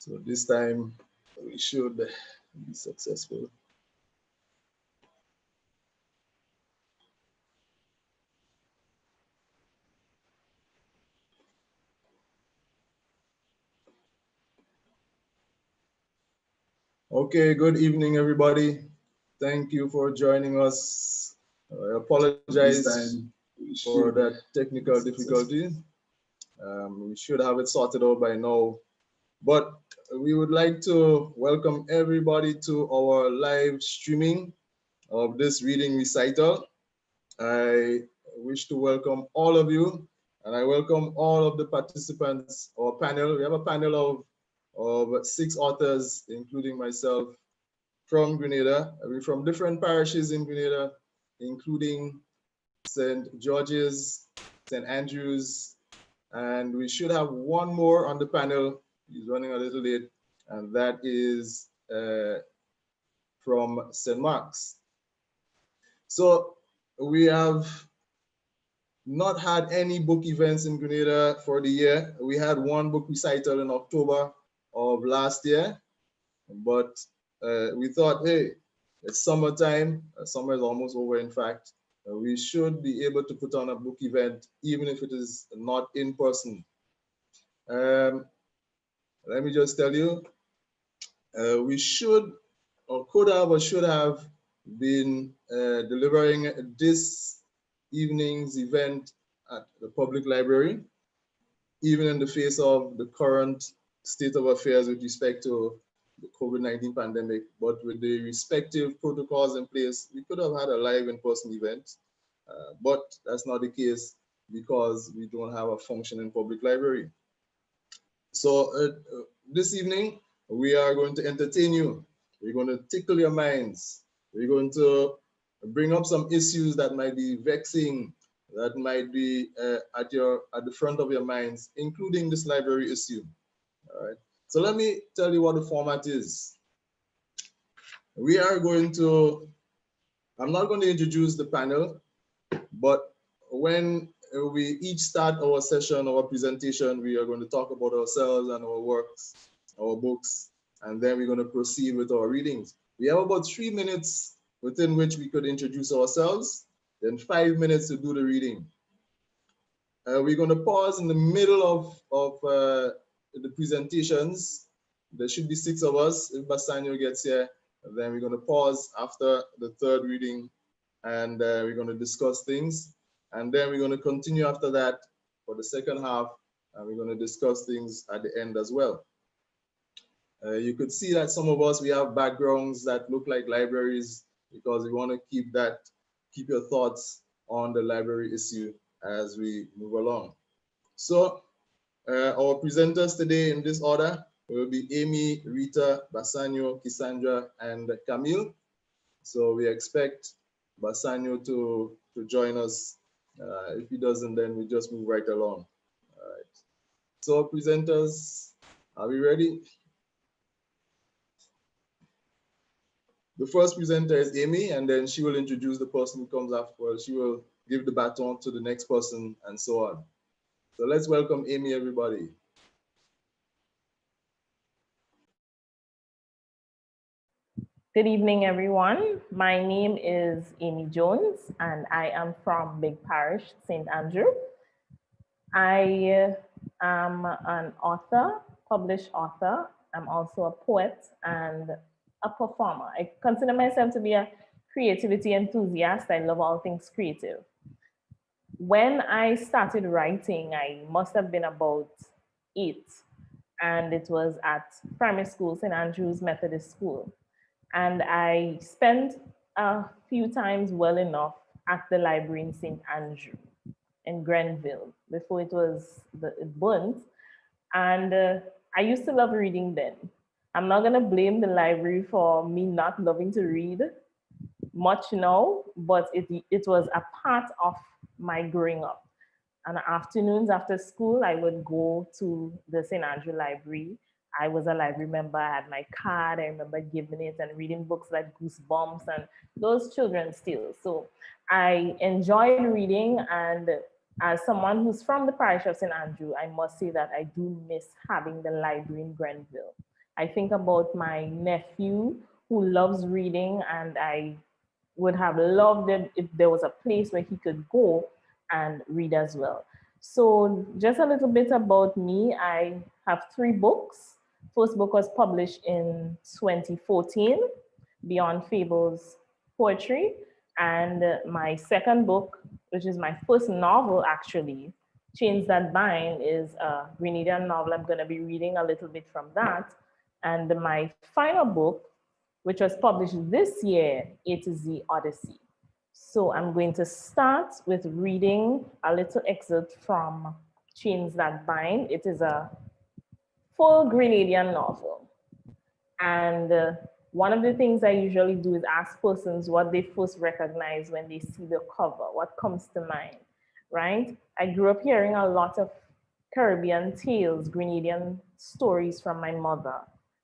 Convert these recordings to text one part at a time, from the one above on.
So this time we should be successful. Okay, good evening, everybody. Thank you for joining us. I apologize for that technical difficulty. We should have it sorted out by now. But we would like to welcome everybody to our live streaming of this reading recital. I wish to welcome all of you, and I welcome all of the participants, our panel. We have a panel of 6 authors, including myself, from Grenada. We're from different parishes in Grenada, including St. George's, St. Andrews, and we should have one more on the panel. He's running a little late, and that is from St. Mark's. So we have not had any book events in Grenada for the year. We had one book recital in October of last year, but we thought, hey, it's summertime. Summer is almost over, in fact. We should be able to put on a book event, even if it is not in person. Let me just tell you, we should or could have or should have been delivering this evening's event at the public library, even in the face of the current state of affairs with respect to the COVID-19 pandemic. But with the respective protocols in place, we could have had a live in-person event, but that's not the case because we don't have a functioning public library. So this evening, we are going to entertain you. We're going to tickle your minds. We're going to bring up some issues that might be vexing, that might be at the front of your minds, including this library issue. All right. So let me tell you what the format is. We are going to, I'm not going to introduce the panel, but when we each start our session, our presentation, we are going to talk about ourselves and our works, our books, and then we're going to proceed with our readings. We have about 3 minutes within which we could introduce ourselves, then 5 minutes to do the reading. We're going to pause in the middle of the presentations. There should be 6 of us. If Bassanio gets here, then we're going to pause after the 3rd reading, and we're going to discuss things. And then we're going to continue after that for the 2nd half, and we're going to discuss things at the end as well. You could see that some of us, we have backgrounds that look like libraries because we want to keep your thoughts on the library issue as we move along. So our presenters today in this order will be Amy, Rita, Bassanio, Cassandra, and Camille. So we expect Bassanio to join us. If he doesn't, then we just move right along. All right. So presenters, are we ready? The first presenter is Amy, and then she will introduce the person who comes afterwards. She will give the baton to the next person, and so on. So let's welcome Amy, everybody. Good evening, everyone. My name is Amy Jones, and I am from Big Parish, St. Andrew. I am an author, published author. I'm also a poet and a performer. I consider myself to be a creativity enthusiast. I love all things creative. When I started writing, I must have been about 8, and it was at primary school, St. Andrew's Methodist School. And I spent a few times well enough at the library in St. Andrew in Grenville before it burnt. And I used to love reading then. I'm not gonna blame the library for me not loving to read much now, but it was a part of my growing up. And afternoons after school, I would go to the St. Andrew Library. I was a library member. I had my card. I remember giving it and reading books like Goosebumps and those children's tales. So I enjoyed reading. And as someone who's from the parish of St. Andrew, I must say that I do miss having the library in Grenville. I think about my nephew who loves reading, and I would have loved it if there was a place where he could go and read as well. So just a little bit about me. I have 3 books. First book was published in 2014, Beyond Fables Poetry. And my second book, which is my first novel actually, Chains That Bind, is a Grenadian novel. I'm going to be reading a little bit from that. And my final book, which was published this year, it is the Odyssey. So I'm going to start with reading a little excerpt from Chains That Bind. It is a full Grenadian novel. And one of the things I usually do is ask persons what they first recognize when they see the cover, what comes to mind, right? I grew up hearing a lot of Caribbean tales, Grenadian stories from my mother.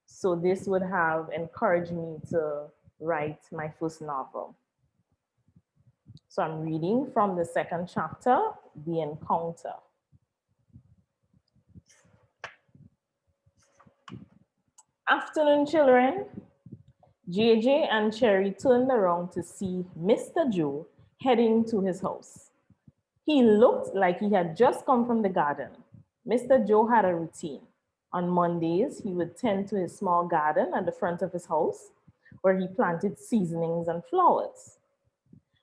So this would have encouraged me to write my first novel. So I'm reading from the second chapter, The Encounter. Afternoon, children. JJ and Cherry turned around to see Mr. Joe heading to his house. He looked like he had just come from the garden. Mr. Joe had a routine. On Mondays, he would tend to his small garden at the front of his house, where he planted seasonings and flowers.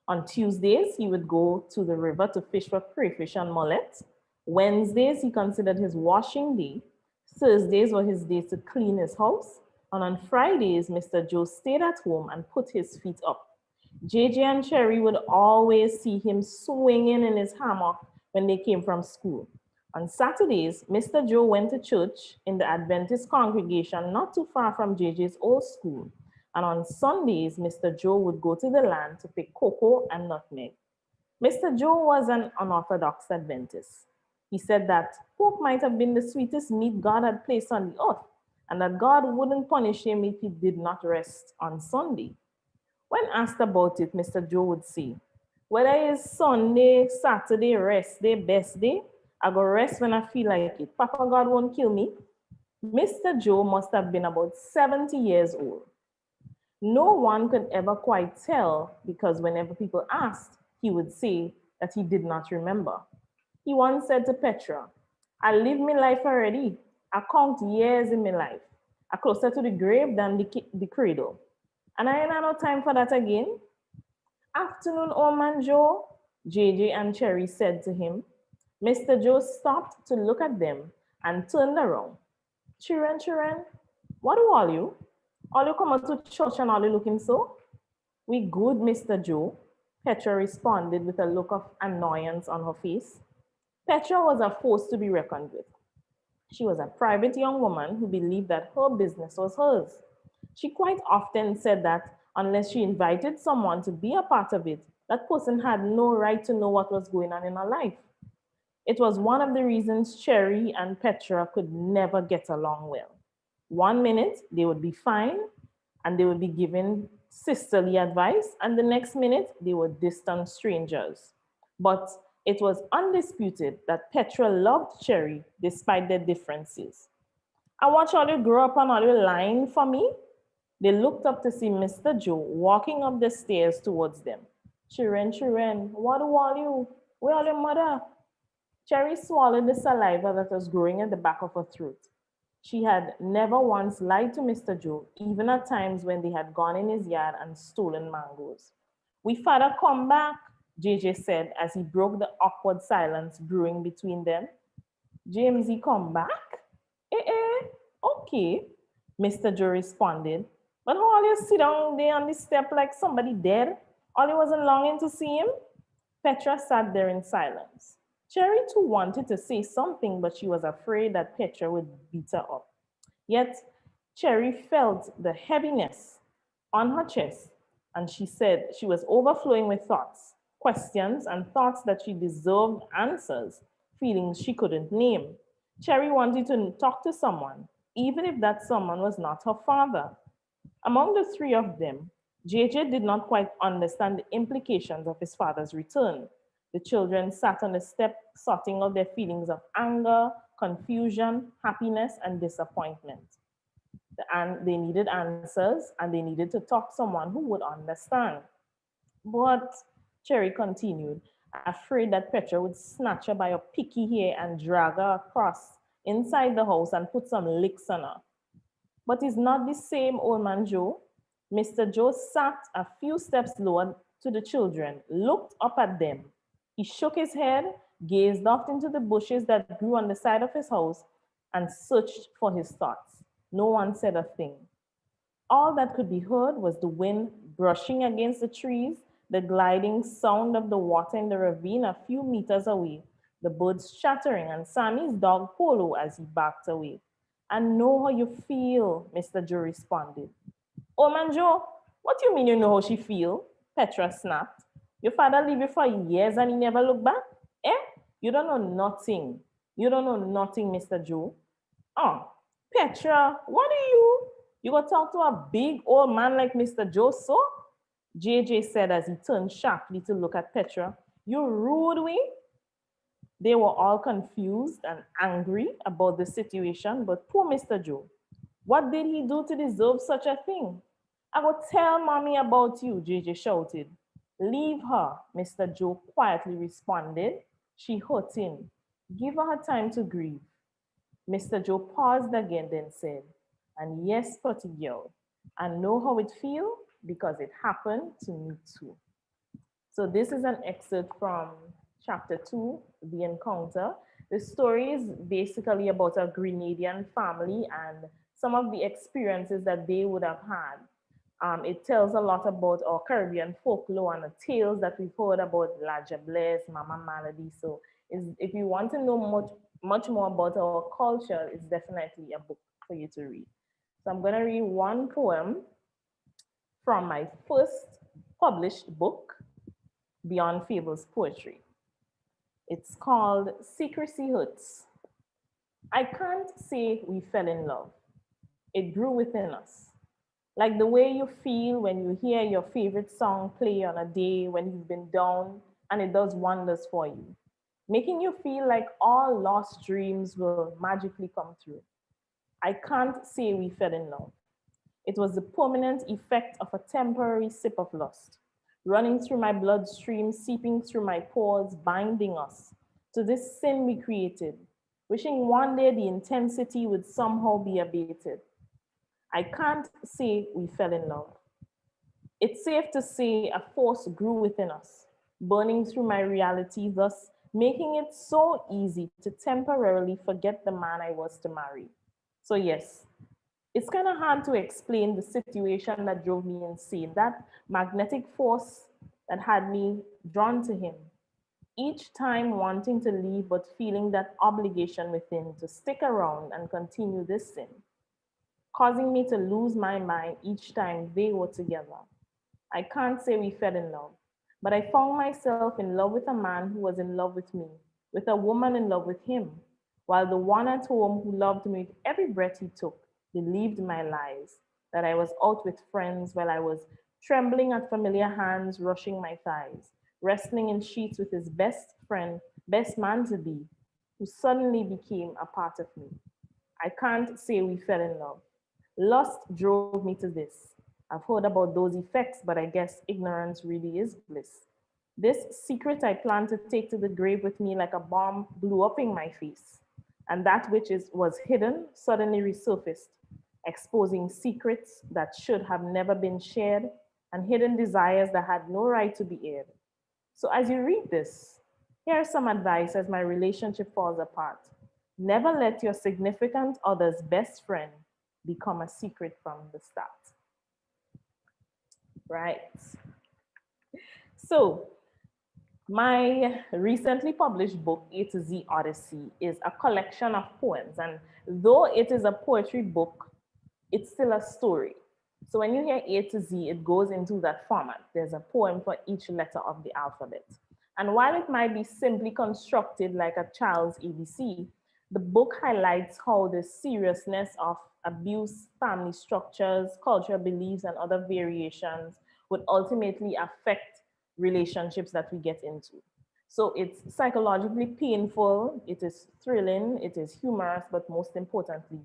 On Tuesdays, he would go to the river to fish for crayfish and mullet. Wednesdays, he considered his washing day. Thursdays were his days to clean his house. And on Fridays, Mr. Joe stayed at home and put his feet up. JJ and Cherry would always see him swinging in his hammock when they came from school. On Saturdays, Mr. Joe went to church in the Adventist congregation not too far from JJ's old school. And on Sundays, Mr. Joe would go to the land to pick cocoa and nutmeg. Mr. Joe was an unorthodox Adventist. He said that pork might have been the sweetest meat God had placed on the earth, and that God wouldn't punish him if he did not rest on Sunday. When asked about it, Mr. Joe would say, whether it's Sunday, Saturday, rest day, best day, I go rest when I feel like it. Papa God won't kill me. Mr. Joe must have been about 70 years old. No one could ever quite tell because whenever people asked, he would say that he did not remember. He once said to Petra, I live my life already. I count years in my life. I closer to the grave than the cradle. And I ain't had no time for that again. Afternoon, old man Joe, JJ and Cherry said to him. Mr. Joe stopped to look at them and turned around. Children, what do all you? All you come out to church and all you looking so? We good, Mr. Joe, Petra responded with a look of annoyance on her face. Petra was a force to be reckoned with. She was a private young woman who believed that her business was hers. She quite often said that unless she invited someone to be a part of it, that person had no right to know what was going on in her life. It was one of the reasons Cherry and Petra could never get along well. One minute they would be fine and they would be given sisterly advice, and the next minute they were distant strangers. But it was undisputed that Petra loved Cherry despite their differences. I watched all you grow up and all you lying for me. They looked up to see Mr. Joe walking up the stairs towards them. Children, what do all you? Where are your mother? Cherry swallowed the saliva that was growing at the back of her throat. She had never once lied to Mr. Joe, even at times when they had gone in his yard and stolen mangoes. We father come back, JJ said as he broke the awkward silence brewing between them. James, he come back? Okay, Mr. Joe responded. But how all you sit down there on the step like somebody dead? All you wasn't longing to see him? Petra sat there in silence. Cherry too wanted to say something, but she was afraid that Petra would beat her up. Yet, Cherry felt the heaviness on her chest, and she said she was overflowing with thoughts, questions, and thoughts that she deserved answers, feelings she couldn't name. Cherry wanted to talk to someone, even if that someone was not her father. Among the 3 of them, JJ did not quite understand the implications of his father's return. The children sat on the step, sorting out their feelings of anger, confusion, happiness, and disappointment. and they needed answers and they needed to talk to someone who would understand. But Cherry continued, afraid that Petra would snatch her by her picky hair and drag her across inside the house and put some licks on her. But it's not the same old man Joe. Mr. Joe sat a few steps lower to the children, looked up at them. He shook his head, gazed off into the bushes that grew on the side of his house, and searched for his thoughts. No one said a thing. All that could be heard was the wind brushing against the trees, the gliding sound of the water in the ravine a few meters away, the birds chattering, and Sammy's dog Polo as he barked away. I know how you feel, Mr. Joe responded. Oh man Joe, what do you mean you know how she feel? Petra snapped. Your father leave you for years and he never looked back? Eh? You don't know nothing. You don't know nothing, Mr. Joe. Oh, Petra, what are you? You gonna talk to a big old man like Mr. Joe, so? JJ said as he turned sharply to look at Petra. You rude we? They were all confused and angry about the situation, but poor Mr. Joe. What did he do to deserve such a thing? I will tell mommy about you, JJ shouted. Leave her, Mr. Joe quietly responded. She hurt him. Give her time to grieve. Mr. Joe paused again, then said, and yes, pretty girl, I know how it feels because it happened to me too. So this is an excerpt from chapter 2, The Encounter. The story is basically about a Grenadian family and some of the experiences that they would have had. It tells a lot about our Caribbean folklore and the tales that we've heard about La Jablesse, Mama Malady. So if you want to know much more about our culture, it's definitely a book for you to read. So I'm going to read one poem from my first published book, Beyond Fables Poetry. It's called Secrecy Hurts. I can't say we fell in love. It grew within us. Like the way you feel when you hear your favorite song play on a day when you've been down and it does wonders for you, making you feel like all lost dreams will magically come true. I can't say we fell in love. It was the permanent effect of a temporary sip of lust, running through my bloodstream, seeping through my pores, binding us to this sin we created, wishing one day the intensity would somehow be abated. I can't say we fell in love. It's safe to say a force grew within us, burning through my reality, thus making it so easy to temporarily forget the man I was to marry. So yes, it's kind of hard to explain the situation that drove me insane, that magnetic force that had me drawn to him, each time wanting to leave but feeling that obligation within to stick around and continue this sin, causing me to lose my mind each time they were together. I can't say we fell in love, but I found myself in love with a man who was in love with me, with a woman in love with him, while the one at home who loved me with every breath he took believed my lies, that I was out with friends while I was trembling at familiar hands rushing my thighs, wrestling in sheets with his best friend, best man to be, who suddenly became a part of me. I can't say we fell in love. Lust drove me to this. I've heard about those effects, but I guess ignorance really is bliss. This secret I plan to take to the grave with me like a bomb blew up in my face. And that which was hidden suddenly resurfaced, exposing secrets that should have never been shared and hidden desires that had no right to be aired. So as you read this, here's some advice as my relationship falls apart. Never let your significant other's best friend become a secret from the start. Right? So, my recently published book, A to Z Odyssey, is a collection of poems. And though it is a poetry book, it's still a story. So when you hear A to Z, it goes into that format. There's a poem for each letter of the alphabet. And while it might be simply constructed like a child's ABC, the book highlights how the seriousness of abuse, family structures, cultural beliefs, and other variations would ultimately affect relationships that we get into. So it's psychologically painful, it is thrilling, it is humorous, but most importantly,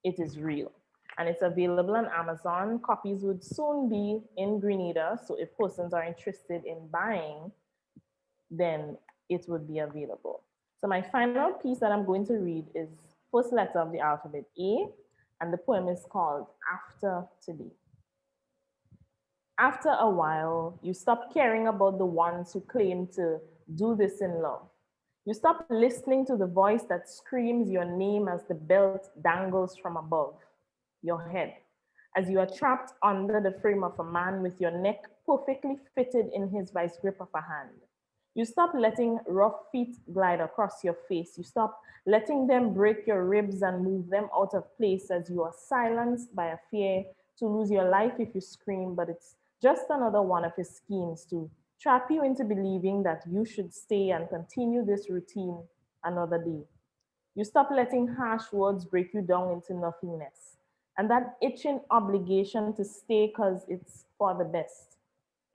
it is real. and it's available on Amazon. Copies would soon be in Grenada, so if persons are interested in buying, then it would be available. So my final piece that I'm going to read is first letter of the alphabet A, and the poem is called After Today. After a while, you stop caring about the ones who claim to do this in love. You stop listening to the voice that screams your name as the belt dangles from above your head, as you are trapped under the frame of a man with your neck perfectly fitted in his vice grip of a hand. You stop letting rough feet glide across your face. You stop letting them break your ribs and move them out of place as you are silenced by a fear to lose your life if you scream, but it's just another one of his schemes to trap you into believing that you should stay and continue this routine another day. You stop letting harsh words break you down into nothingness. And that itching obligation to stay because it's for the best.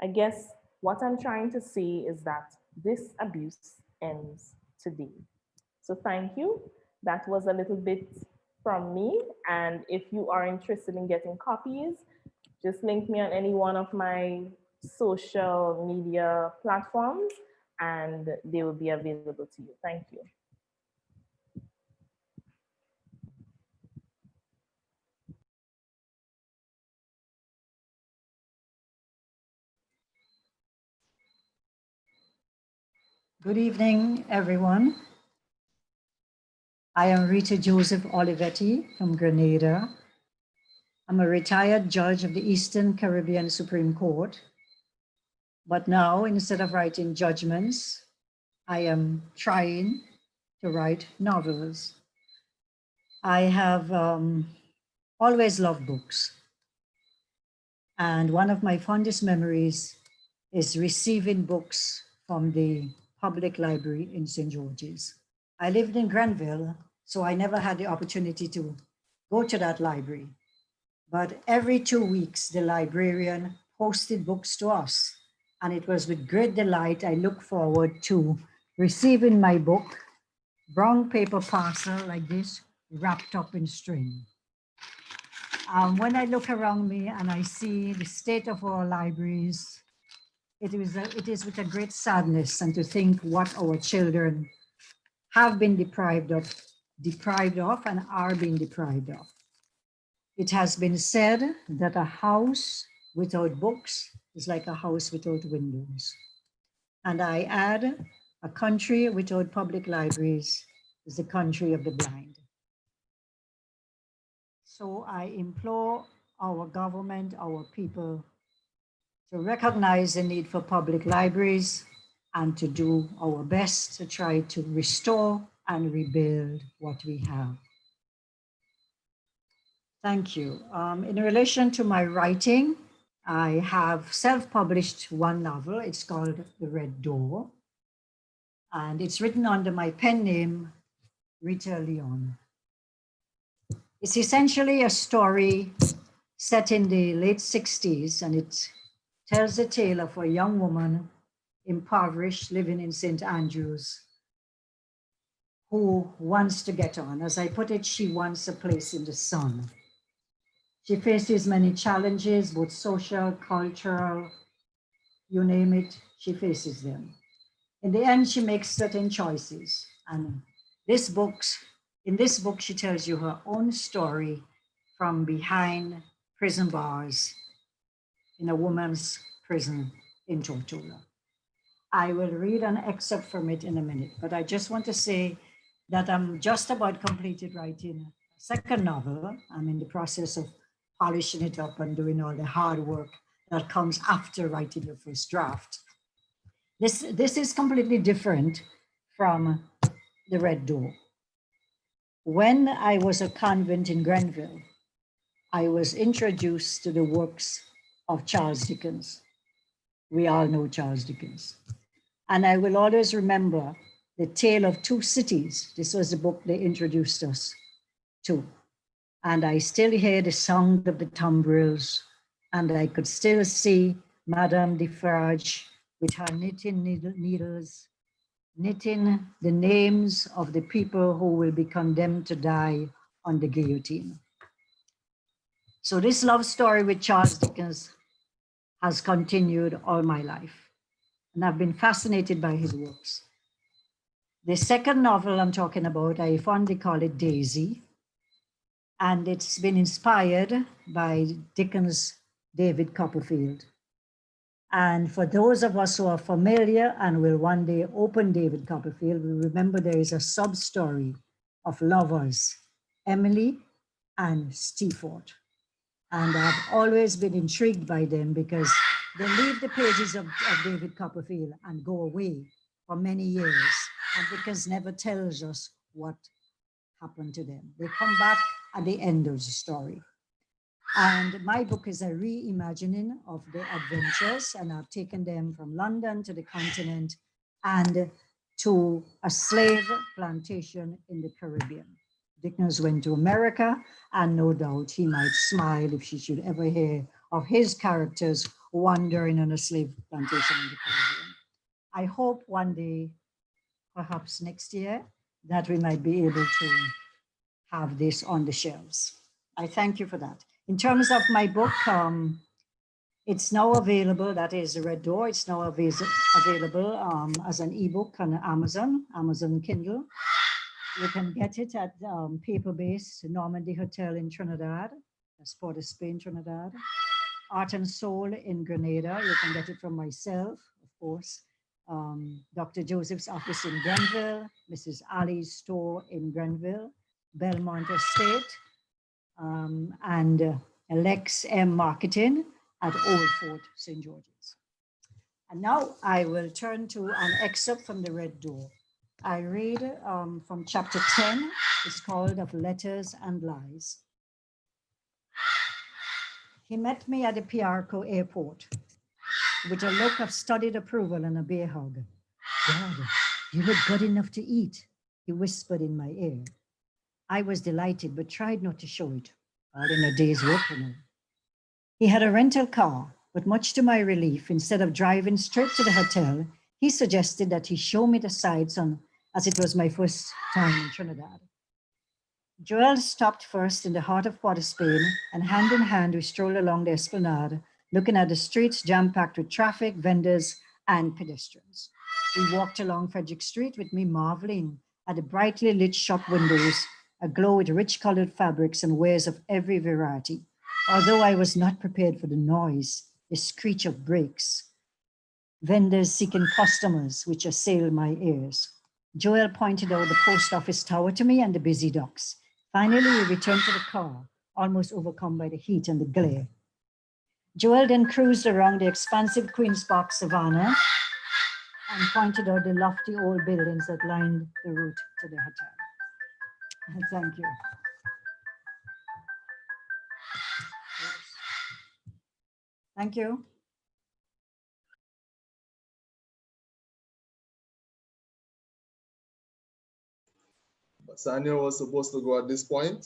I guess what I'm trying to say is that this abuse ends today. So thank you. That was a little bit from me. And if you are interested in getting copies, just link me on any one of my social media platforms and they will be available to you. Thank you. Good evening, everyone. I am Rita Joseph Olivetti from Grenada. I'm a retired judge of the Eastern Caribbean Supreme Court. But now, instead of writing judgments, I am trying to write novels. I have always loved books. And one of my fondest memories is receiving books from the public library in St. George's. I lived in Grenville, so I never had the opportunity to go to that library. But every 2 weeks, the librarian posted books to us. And it was with great delight I look forward to receiving my book, brown paper parcel like this, wrapped up in string. When I look around me and I see the state of our libraries, it is with a great sadness and to think what our children have been deprived of and are being deprived of. It has been said that a house without books is like a house without windows. And I add, a country without public libraries is the country of the blind. So I implore our government, our people, to recognize the need for public libraries and to do our best to try to restore and rebuild what we have. Thank you. In relation to my writing, I have self-published one novel. It's called The Red Door. And it's written under my pen name, Rita Leon. It's essentially a story set in the late 60s, and it tells the tale of a young woman, impoverished, living in St. Andrews, who wants to get on. As I put it, she wants a place in the sun. She faces many challenges, both social, cultural, you name it, she faces them. In the end, she makes certain choices. And in this book, she tells you her own story from behind prison bars in a woman's prison in Tortola. I will read an excerpt from it in a minute, but I just want to say that I'm just about completed writing a second novel. I'm in the process of polishing it up and doing all the hard work that comes after writing the first draft. This is completely different from The Red Door. When I was a convent in Grenville, I was introduced to the works of Charles Dickens. We all know Charles Dickens. And I will always remember The Tale of Two Cities. This was the book they introduced us to. And I still hear the sound of the tumbrils, and I could still see Madame Defarge with her knitting needles, knitting the names of the people who will be condemned to die on the guillotine. So this love story with Charles Dickens has continued all my life, and I've been fascinated by his works. The second novel I'm talking about, I fondly call it Daisy, and it's been inspired by Dickens' David Copperfield. And for those of us who are familiar and will one day open David Copperfield, we remember there is a sub-story of lovers, Emily and Steerforth. And I've always been intrigued by them because they leave the pages of David Copperfield and go away for many years. And Dickens never tells us what happened to them. They come back at the end of the story. And my book is a reimagining of the adventures, and I've taken them from London to the continent and to a slave plantation in the Caribbean. Dickens went to America, and no doubt he might smile if she should ever hear of his characters wandering on a slave plantation in the Caribbean. I hope one day, perhaps next year, that we might be able to have this on the shelves. I thank you for that. In terms of my book, it's now available, that is The Red Door, it's now available as an ebook on Amazon Kindle. You can get it at paper-based Normandy Hotel in Trinidad, that's Port of Spain, Trinidad. Art and Soul in Grenada, you can get it from myself, of course. Dr. Joseph's office in Grenville, Mrs. Ali's store in Grenville, Belmont Estate, and Alex M. Marketing at Old Fort St. George's. And now I will turn to an excerpt from The Red Door. I read from chapter 10, it's called Of Letters and Lies. He met me at the Piarco airport with a look of studied approval and a bear hug. God, you look good enough to eat, he whispered in my ear. I was delighted, but tried not to show it, all in a day's work, you know. He had a rental car, but much to my relief, instead of driving straight to the hotel, he suggested that he show me the sights as it was my first time in Trinidad. Joel stopped first in the heart of Port of Spain, and hand in hand we strolled along the esplanade, looking at the streets jam-packed with traffic, vendors, and pedestrians. He walked along Frederick Street with me marveling at the brightly lit shop windows, aglow with rich-colored fabrics and wares of every variety, although I was not prepared for the noise, the screech of brakes, vendors seeking customers, which assailed my ears. Joel pointed out the post office tower to me and the busy docks. Finally, we returned to the car, almost overcome by the heat and the glare. Joel then cruised around the expansive Queen's Park Savannah and pointed out the lofty old buildings that lined the route to the hotel. Thank you. Thank you. Sanya was supposed to go at this point,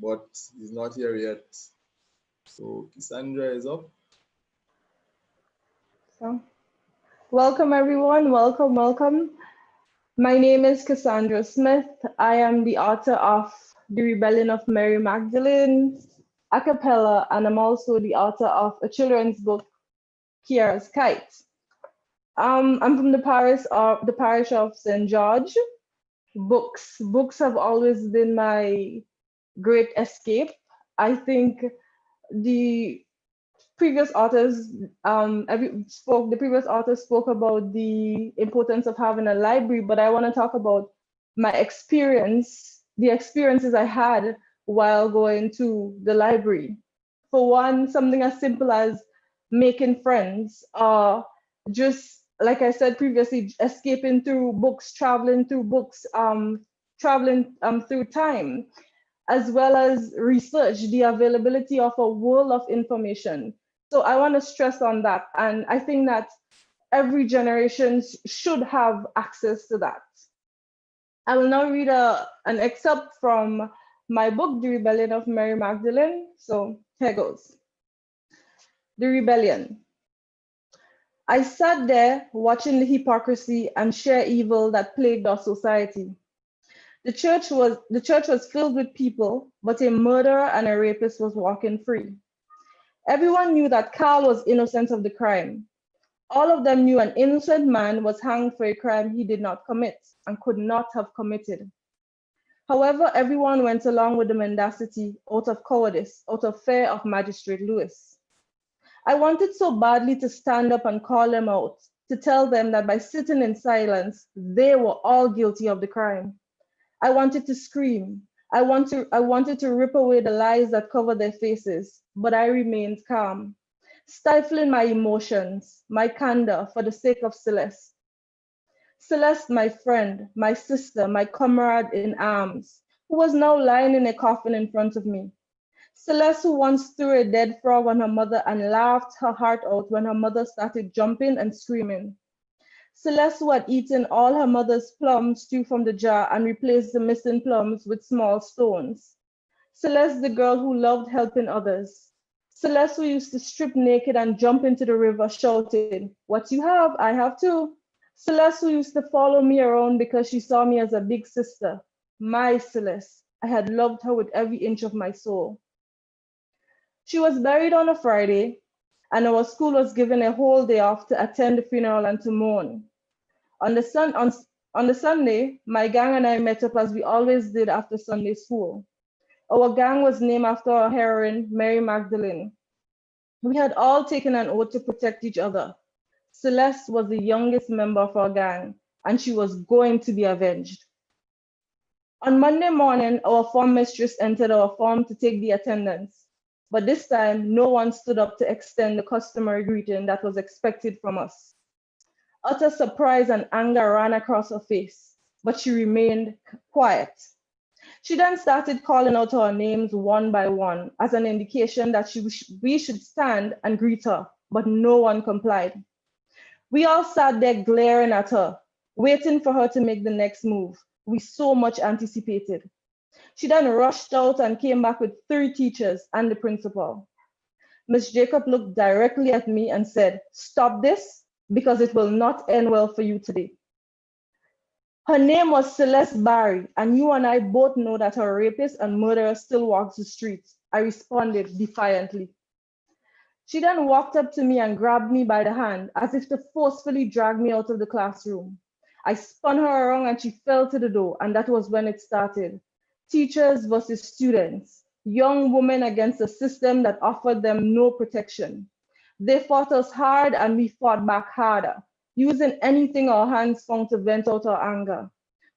but he's not here yet. So Cassandra is up. So, welcome everyone, welcome. My name is Cassandra Smith. I am the author of The Rebellion of Mary Magdalene, a cappella, and I'm also the author of a children's book, Kiara's Kite. I'm from the parish of St. George. Books have always been my great escape. I think the previous authors spoke about the importance of having a library, but I want to talk about my experience, the experiences I had while going to the library. For one, something as simple as making friends, just like I said previously, escaping through books, traveling through books, traveling through time, as well as research, the availability of a world of information. So I want to stress on that. And I think that every generation should have access to that. I will now read an excerpt from my book, The Rebellion of Mary Magdalene. So here goes. The Rebellion. I sat there watching the hypocrisy and sheer evil that plagued our society. The church was filled with people, but a murderer and a rapist was walking free. Everyone knew that Carl was innocent of the crime. All of them knew an innocent man was hanged for a crime he did not commit and could not have committed. However, everyone went along with the mendacity out of cowardice, out of fear of Magistrate Lewis. I wanted so badly to stand up and call them out, to tell them that by sitting in silence, they were all guilty of the crime. I wanted to scream. I wanted to rip away the lies that covered their faces, but I remained calm, stifling my emotions, my candor for the sake of Celeste. Celeste, my friend, my sister, my comrade in arms, who was now lying in a coffin in front of me. Celeste, who once threw a dead frog on her mother and laughed her heart out when her mother started jumping and screaming. Celeste, who had eaten all her mother's plum stew from the jar and replaced the missing plums with small stones. Celeste, the girl who loved helping others. Celeste, who used to strip naked and jump into the river shouting, "What you have, I have too." Celeste, who used to follow me around because she saw me as a big sister. My Celeste, I had loved her with every inch of my soul. She was buried on a Friday, and our school was given a whole day off to attend the funeral and to mourn. On the Sunday, my gang and I met up as we always did after Sunday school. Our gang was named after our heroine, Mary Magdalene. We had all taken an oath to protect each other. Celeste was the youngest member of our gang, and she was going to be avenged. On Monday morning, our form mistress entered our form to take the attendance, but this time, no one stood up to extend the customary greeting that was expected from us. Utter surprise and anger ran across her face, but she remained quiet. She then started calling out our names one by one as an indication that we should stand and greet her, but no one complied. We all sat there glaring at her, waiting for her to make the next move. We so much anticipated. She then rushed out and came back with 3 teachers and the principal. Miss Jacob looked directly at me and said, "Stop this, because it will not end well for you today." Her name was Celeste Barry, and you and I both know that her rapist and murderer still walks the streets. I responded defiantly. She then walked up to me and grabbed me by the hand as if to forcefully drag me out of the classroom. I spun her around and she fell to the door, and that was when it started. Teachers versus students, young women against a system that offered them no protection. They fought us hard and we fought back harder, using anything our hands found to vent out our anger.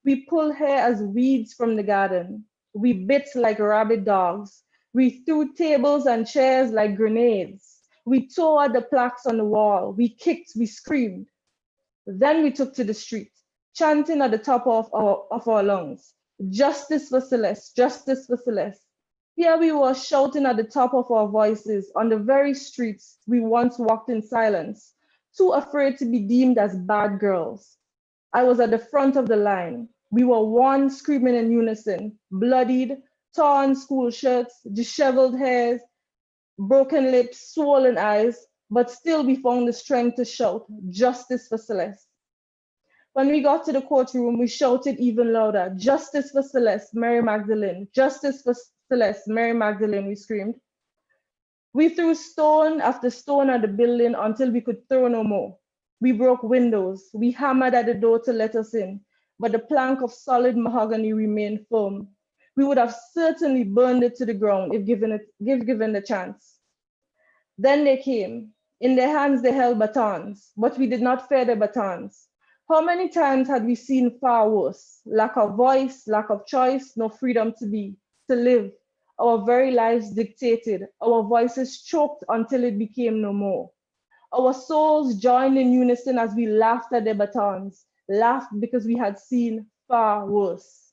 We pulled hair as weeds from the garden. We bit like rabid dogs. We threw tables and chairs like grenades. We tore at the plaques on the wall. We kicked, we screamed. Then we took to the street, chanting at the top of our lungs, "Justice for Celeste, justice for Celeste." Here we were shouting at the top of our voices on the very streets we once walked in silence, too afraid to be deemed as bad girls. I was at the front of the line. We were one screaming in unison, bloodied, torn school shirts, disheveled hairs, broken lips, swollen eyes, but still we found the strength to shout, "Justice for Celeste." When we got to the courtroom, we shouted even louder, "Justice for Celeste, Mary Magdalene, justice for Celeste, Mary Magdalene," we screamed. We threw stone after stone at the building until we could throw no more. We broke windows. We hammered at the door to let us in, but the plank of solid mahogany remained firm. We would have certainly burned it to the ground if given the chance. Then they came. In their hands they held batons, but we did not fear the batons. How many times had we seen far worse? Lack of voice, lack of choice, no freedom to be, to live. Our very lives dictated, our voices choked until it became no more. Our souls joined in unison as we laughed at their batons, laughed because we had seen far worse.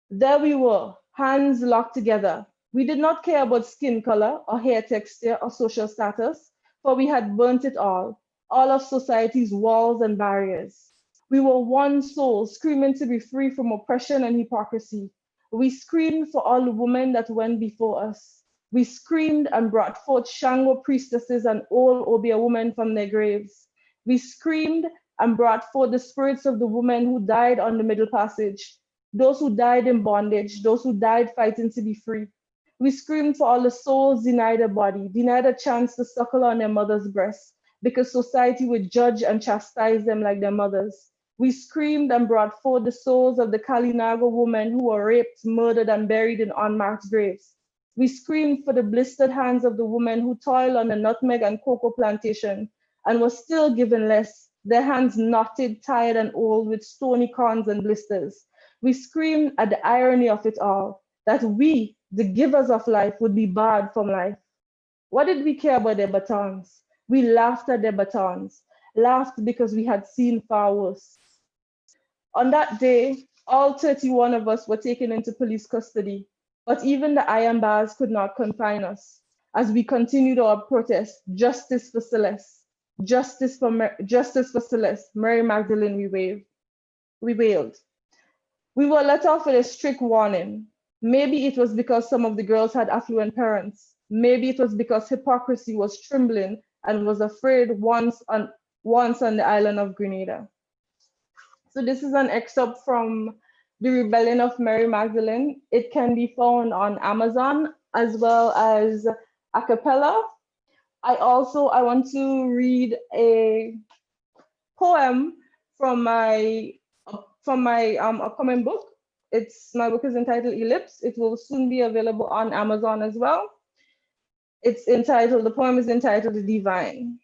There we were, hands locked together. We did not care about skin color or hair texture or social status, for we had burnt it all of society's walls and barriers. We were one soul, screaming to be free from oppression and hypocrisy. We screamed for all the women that went before us. We screamed and brought forth Shango priestesses and old Obia women from their graves. We screamed and brought forth the spirits of the women who died on the Middle Passage. those who died in bondage, those who died fighting to be free. We screamed for all the souls denied a body, denied a chance to suckle on their mother's breast, because society would judge and chastise them like their mothers. We screamed and brought forth the souls of the Kalinago women who were raped, murdered, and buried in unmarked graves. We screamed for the blistered hands of the women who toiled on the nutmeg and cocoa plantation and were still given less, their hands knotted, tired, and old with stony corns and blisters. We screamed at the irony of it all, that we, the givers of life, would be barred from life. What did we care about their batons? We laughed at their batons, laughed because we had seen far worse. On that day, all 31 of us were taken into police custody, but even the iron bars could not confine us. As we continued our protest, justice for Celeste, justice for Celeste, Mary Magdalene, we wailed. We were let off with a strict warning. Maybe it was because some of the girls had affluent parents. Maybe it was because hypocrisy was trembling and was afraid once on the island of Grenada. So this is an excerpt from The Rebellion of Mary Magdalene. It can be found on Amazon as well as a cappella. I want to read a poem from my upcoming book. My book is entitled Ellipse. It will soon be available on Amazon as well. The poem is entitled The Divine.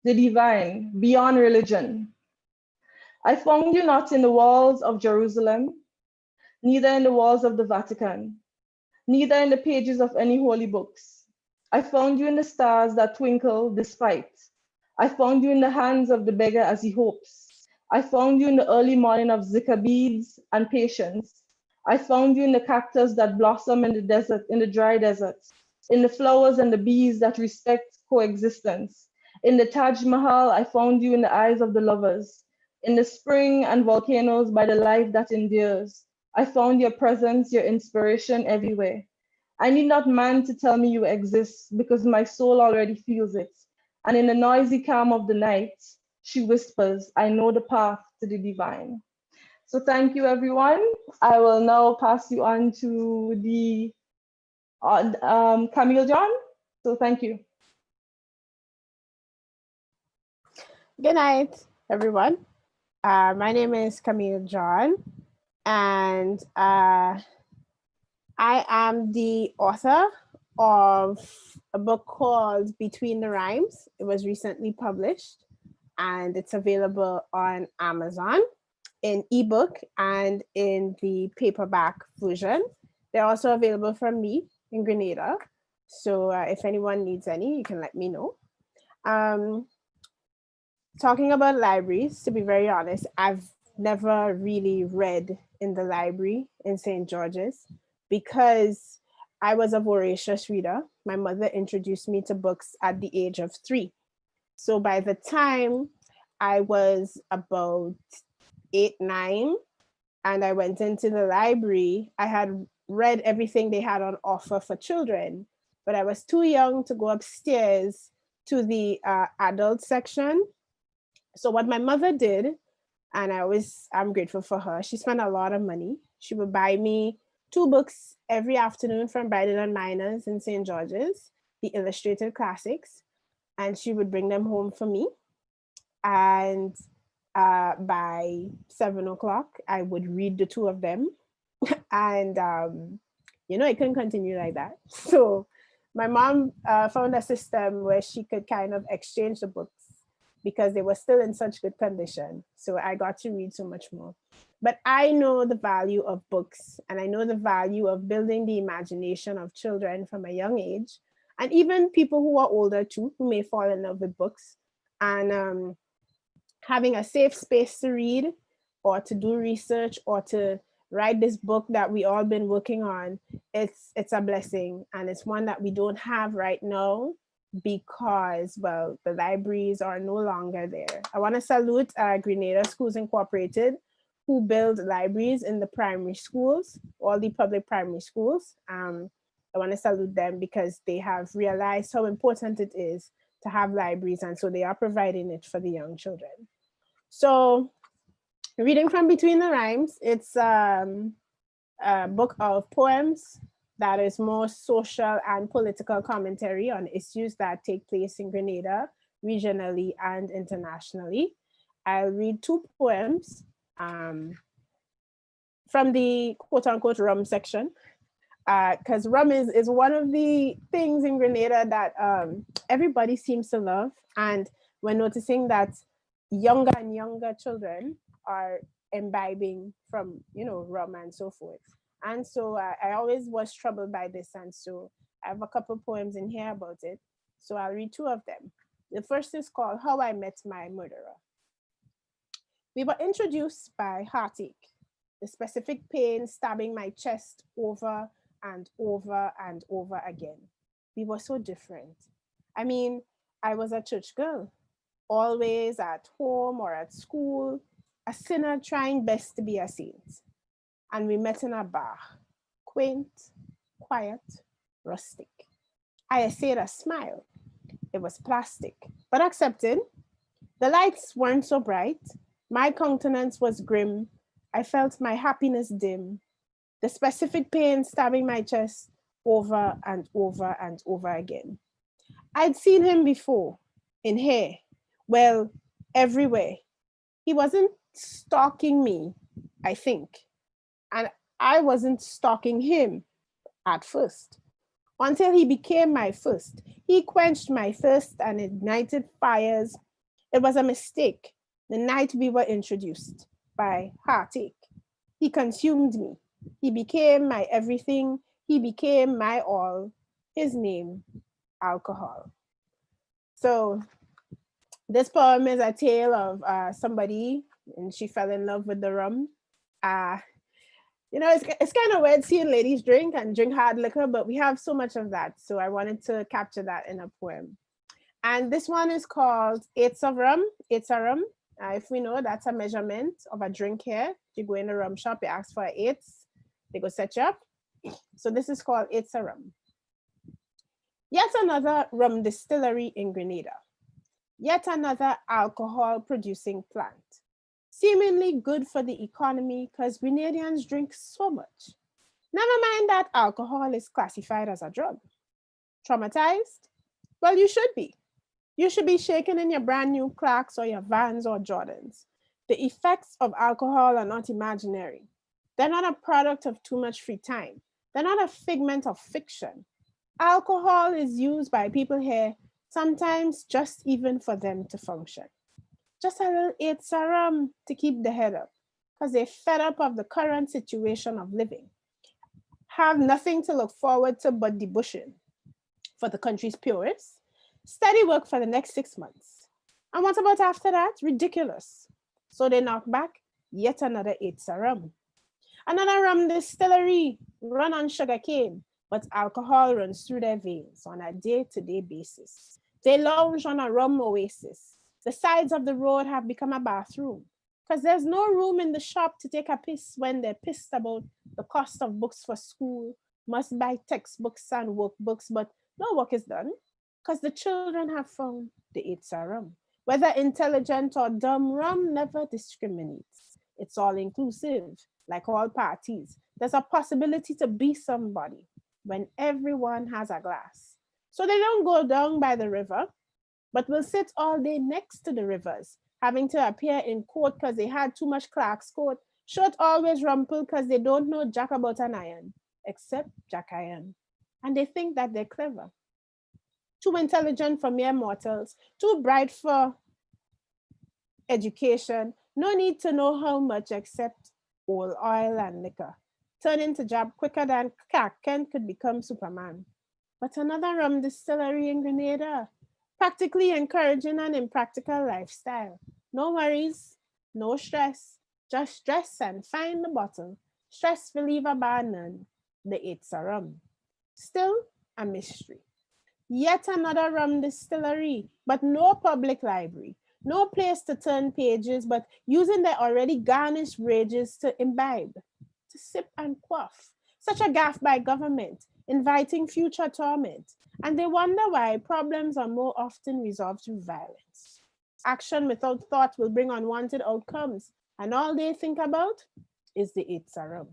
The Divine, beyond religion. I found you not in the walls of Jerusalem, neither in the walls of the Vatican, neither in the pages of any holy books. I found you in the stars that twinkle despite. I found you in the hands of the beggar as he hopes. I found you in the early morning of zika beads and patience. I found you in the cactus that blossom in the desert, in the dry desert, in the flowers and the bees that respect coexistence. In the Taj Mahal, I found you in the eyes of the lovers. In the spring and volcanoes by the life that endures. I found your presence, your inspiration everywhere. I need not man to tell me you exist because my soul already feels it. And in the noisy calm of the night, she whispers, I know the path to the divine. So thank you, everyone. I will now pass you on to the Camille John. So thank you. Good night, everyone. My name is Camille John, and I am the author of a book called Between the Rhymes. It was recently published, and it's available on Amazon in ebook and in the paperback version. They're also available from me in Grenada. So if anyone needs any, you can let me know. Talking about libraries, to be very honest, I've never really read in the library in St. George's because I was a voracious reader. My mother introduced me to books at the age of 3. So by the time I was about 8, 9, and I went into the library, I had read everything they had on offer for children, but I was too young to go upstairs to the adult section. So what my mother did, and I'm grateful for her, she spent a lot of money. She would buy me 2 books every afternoon from Bridal and Minors in St. George's, the illustrated classics, and she would bring them home for me. And by 7 o'clock, I would read the 2 of them. And, it couldn't continue like that. So my mom found a system where she could kind of exchange the books because they were still in such good condition. So I got to read so much more. But I know the value of books, and I know the value of building the imagination of children from a young age, and even people who are older too, who may fall in love with books. And having a safe space to read or to do research or to write this book that we all been working on, it's a blessing. And it's one that we don't have right now because, well, the libraries are no longer there. I want to salute Grenada Schools Incorporated, who build libraries in the primary schools, all the public primary schools. I want to salute them because they have realized how important it is to have libraries, and so they are providing it for the young children. So Reading from between the rhymes, it's a book of poems that is more social and political commentary on issues that take place in Grenada, regionally and internationally. I'll read two poems from the quote unquote rum section, because rum is one of the things in Grenada that everybody seems to love. And we're noticing that younger and younger children are imbibing from, rum and so forth. And so I always was troubled by this. And so I have a couple poems in here about it. So I'll read two of them. The first is called How I Met My Murderer. We were introduced by heartache, the specific pain stabbing my chest over and over and over again. We were so different. I mean, I was a church girl, always at home or at school, a sinner trying best to be a saint. And we met in a bar, quaint, quiet, rustic. I essayed a smile. It was plastic, but accepted. The lights weren't so bright. My countenance was grim. I felt my happiness dim. The specific pain stabbing my chest over and over and over again. I'd seen him before, in here, well, everywhere. He wasn't stalking me, I think. And I wasn't stalking him at first, until he became my first. He quenched my thirst and ignited fires. It was a mistake the night we were introduced by heartache. He consumed me. He became my everything. He became my all. His name, alcohol. So this poem is a tale of somebody, and she fell in love with the rum. It's kind of weird seeing ladies drink and drink hard liquor, but we have so much of that. So I wanted to capture that in a poem. And this one is called Eights of Rum. Eights of rum. If we know, that's a measurement of a drink here. You go in a rum shop, you ask for eights, they go set you up. So this is called Eights of Rum. Yet another rum distillery in Grenada. Yet another alcohol producing plant. Seemingly good for the economy because Grenadians drink so much. Never mind that alcohol is classified as a drug. Traumatized? Well, you should be. You should be shaking in your brand new Clarks or your Vans or Jordans. The effects of alcohol are not imaginary. They're not a product of too much free time. They're not a figment of fiction. Alcohol is used by people here, sometimes just even for them to function. Just a little eights of rum to keep the head up, because they're fed up of the current situation of living. Have nothing to look forward to but debushing for the country's purists. Steady work for the next 6 months. And what about after that? Ridiculous. So they knock back yet another eights of rum. Another rum distillery run on sugar cane, but alcohol runs through their veins on a day-to-day basis. They lounge on a rum oasis. The sides of the road have become a bathroom because there's no room in the shop to take a piss when they're pissed about the cost of books for school, must buy textbooks and workbooks, but no work is done because the children have found the eights of rum. Whether intelligent or dumb, rum never discriminates. It's all inclusive, like all parties. There's a possibility to be somebody when everyone has a glass. So they don't go down by the river, but will sit all day next to the rivers, having to appear in court because they had too much clerk's coat. Shirt always rumpled because they don't know jack about an iron, except Jack Iron. And they think that they're clever. Too intelligent for mere mortals, too bright for education, no need to know how much except oil and liquor. Turn into job quicker than Clark Kent could become Superman. But another rum distillery in Grenada, practically encouraging an impractical lifestyle. No worries, no stress, just dress and find the bottle. Stress reliever bar none, the eights of rum. Still a mystery. Yet another rum distillery, but no public library, no place to turn pages, but using their already garnished rages to imbibe, to sip and quaff. Such a gaffe by government, inviting future torment. And they wonder why problems are more often resolved through violence. Action without thought will bring unwanted outcomes. and all they think about is the Itza rum.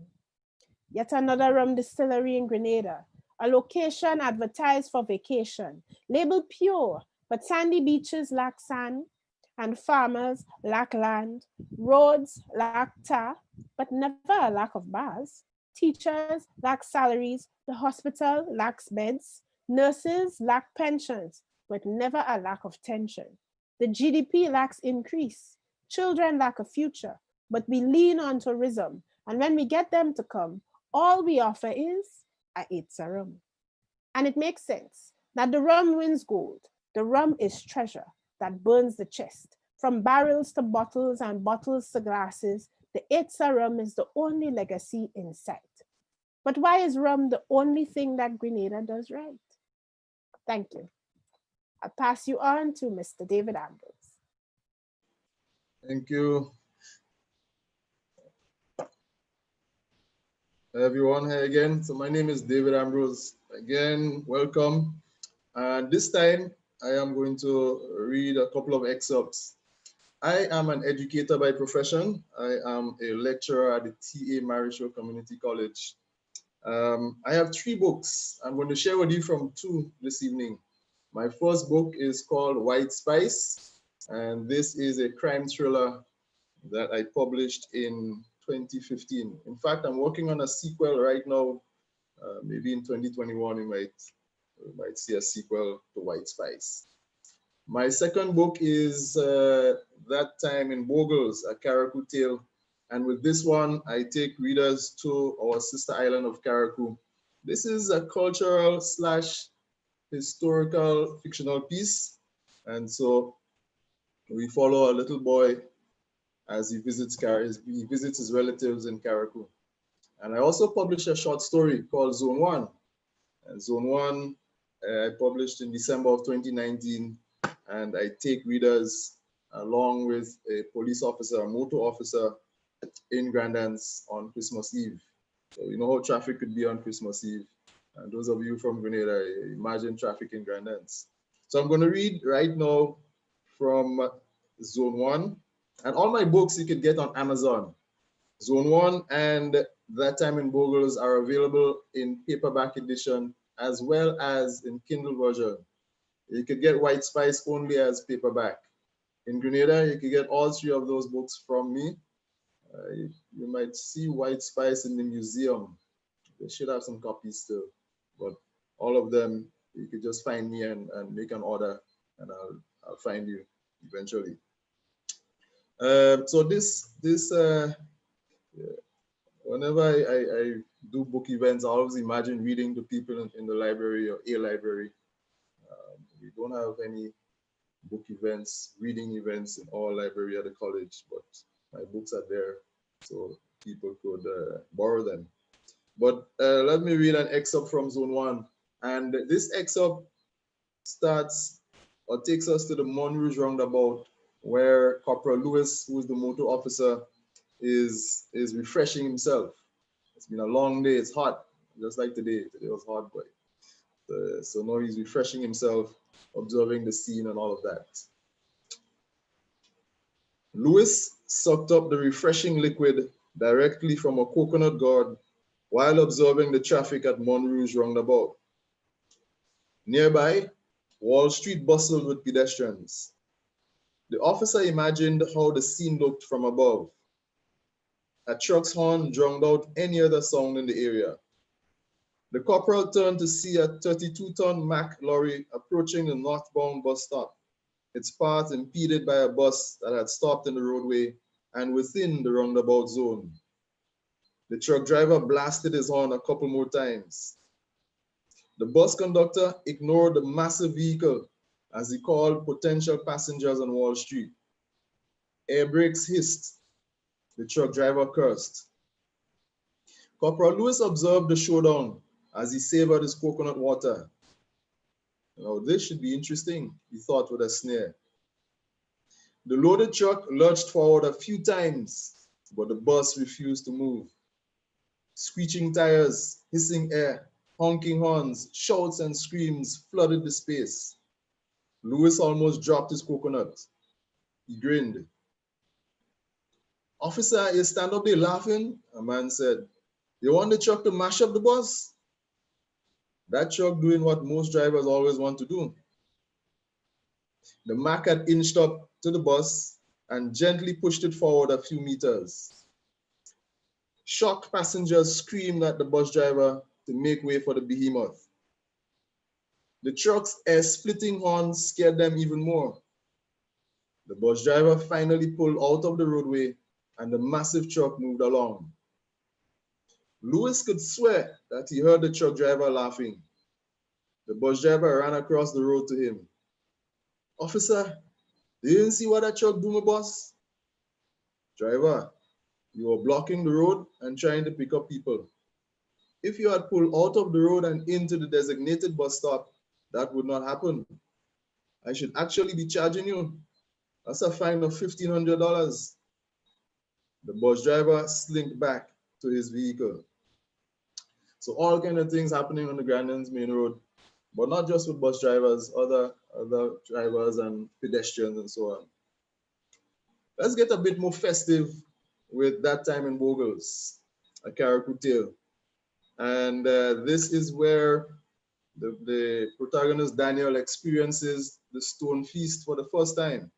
Yet another rum distillery in Grenada, a location advertised for vacation, labeled pure, but sandy beaches lack sand, and farmers lack land, roads lack tar, but never a lack of bars. Teachers lack salaries, the hospital lacks beds, nurses lack pensions, but never a lack of tension. The GDP lacks increase, children lack a future, but we lean on tourism, and when we get them to come, all we offer is a Itza rum. And it makes sense that the rum wins gold. The rum is treasure that burns the chest. From barrels to bottles and bottles to glasses, the Itza rum is the only legacy in sight. But why is rum the only thing that Grenada does right? Thank you. I'll pass you on to Mr. David Ambrose. Thank you. Everyone here again. So my name is David Ambrose. Again, welcome. And this time I am going to read a couple of excerpts. I am an educator by profession. I am a lecturer at the TA Marischal Community College. I have 3 books. I'm going to share with you from 2 this evening. My first book is called White Spice, and this is a crime thriller that I published in 2015. In fact, I'm working on a sequel right now. Maybe in 2021, we might see a sequel to White Spice. My second book is That Time in Bogels, a Karakuta tale. And with this one, I take readers to our sister island of Karakuta. This is a cultural / historical fictional piece. And so we follow a little boy as he visits his relatives in Karakuta. And I also published a short story called Zone 1. And Zone 1, I published in December of 2019. And I take readers along with a police officer, a motor officer in Grandance on Christmas Eve. So you know how traffic could be on Christmas Eve. And those of you from Grenada, imagine traffic in Grandance. So I'm going to read right now from Zone 1. And all my books you can get on Amazon. Zone 1 and That Time in Bogels are available in paperback edition as well as in Kindle version. You could get White Spice only as paperback. In Grenada, you can get all 3 of those books from me. You might see White Spice in the museum. They should have some copies still, but all of them, you could just find me and make an order, and I'll find you eventually. So whenever I do book events, I always imagine reading to people in the library or a library. We don't have any book events, reading events in our library at the college, but my books are there so people could borrow them. But let me read an excerpt from Zone 1. And this excerpt starts or takes us to the Montrouge roundabout, where Corporal Lewis, who is the motor officer, is refreshing himself. It's been a long day, it's hot, just like today. Today was hot, boy. So now he's refreshing himself, observing the scene and all of that. Lewis sucked up the refreshing liquid directly from a coconut gourd while observing the traffic at Montrouge roundabout. Nearby, Wall Street bustled with pedestrians. The officer imagined how the scene looked from above. A truck's horn drowned out any other sound in the area. The corporal turned to see a 32-ton Mack lorry approaching the northbound bus stop, its path impeded by a bus that had stopped in the roadway and within the roundabout zone. The truck driver blasted his horn a couple more times. The bus conductor ignored the massive vehicle as he called potential passengers on Wall Street. Air brakes hissed. The truck driver cursed. Corporal Lewis observed the showdown as he savored his coconut water. Now this should be interesting, he thought with a sneer. The loaded truck lurched forward a few times, but the bus refused to move. Screeching tires, hissing air, honking horns, shouts and screams flooded the space. Lewis almost dropped his coconut. He grinned. "Officer, you stand up there laughing?" A man said, "You want the truck to mash up the bus?" That truck doing what most drivers always want to do. The Mac had inched up to the bus and gently pushed it forward a few meters. Shocked passengers screamed at the bus driver to make way for the behemoth. The truck's air-splitting horn scared them even more. The bus driver finally pulled out of the roadway and the massive truck moved along. Lewis could swear that he heard the truck driver laughing. The bus driver ran across the road to him. "Officer, you didn't see what that truck do, my boss?" "Driver, you were blocking the road and trying to pick up people. If you had pulled out of the road and into the designated bus stop, that would not happen. I should actually be charging you. That's a fine of $1,500. The bus driver slinked back to his vehicle. So all kind of things happening on the Grenadian's main road, but not just with bus drivers, other drivers and pedestrians and so on. Let's get a bit more festive with That Time in Bogels, a Karakuta. And this is where the protagonist Daniel experiences the stone feast for the first time,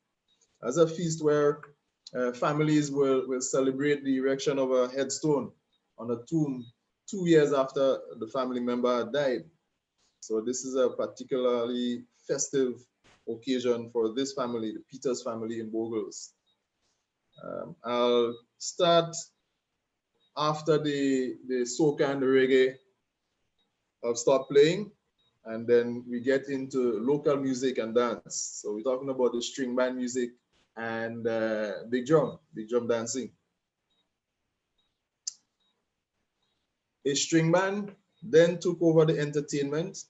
as a feast where families will celebrate the erection of a headstone on a tomb 2 years after the family member had died. So this is a particularly festive occasion for this family, the Peters family in Bogels. I'll start after the soca and the reggae have stopped playing, and then we get into local music and dance. So we're talking about the string band music and big drum dancing. A string band then took over the entertainment,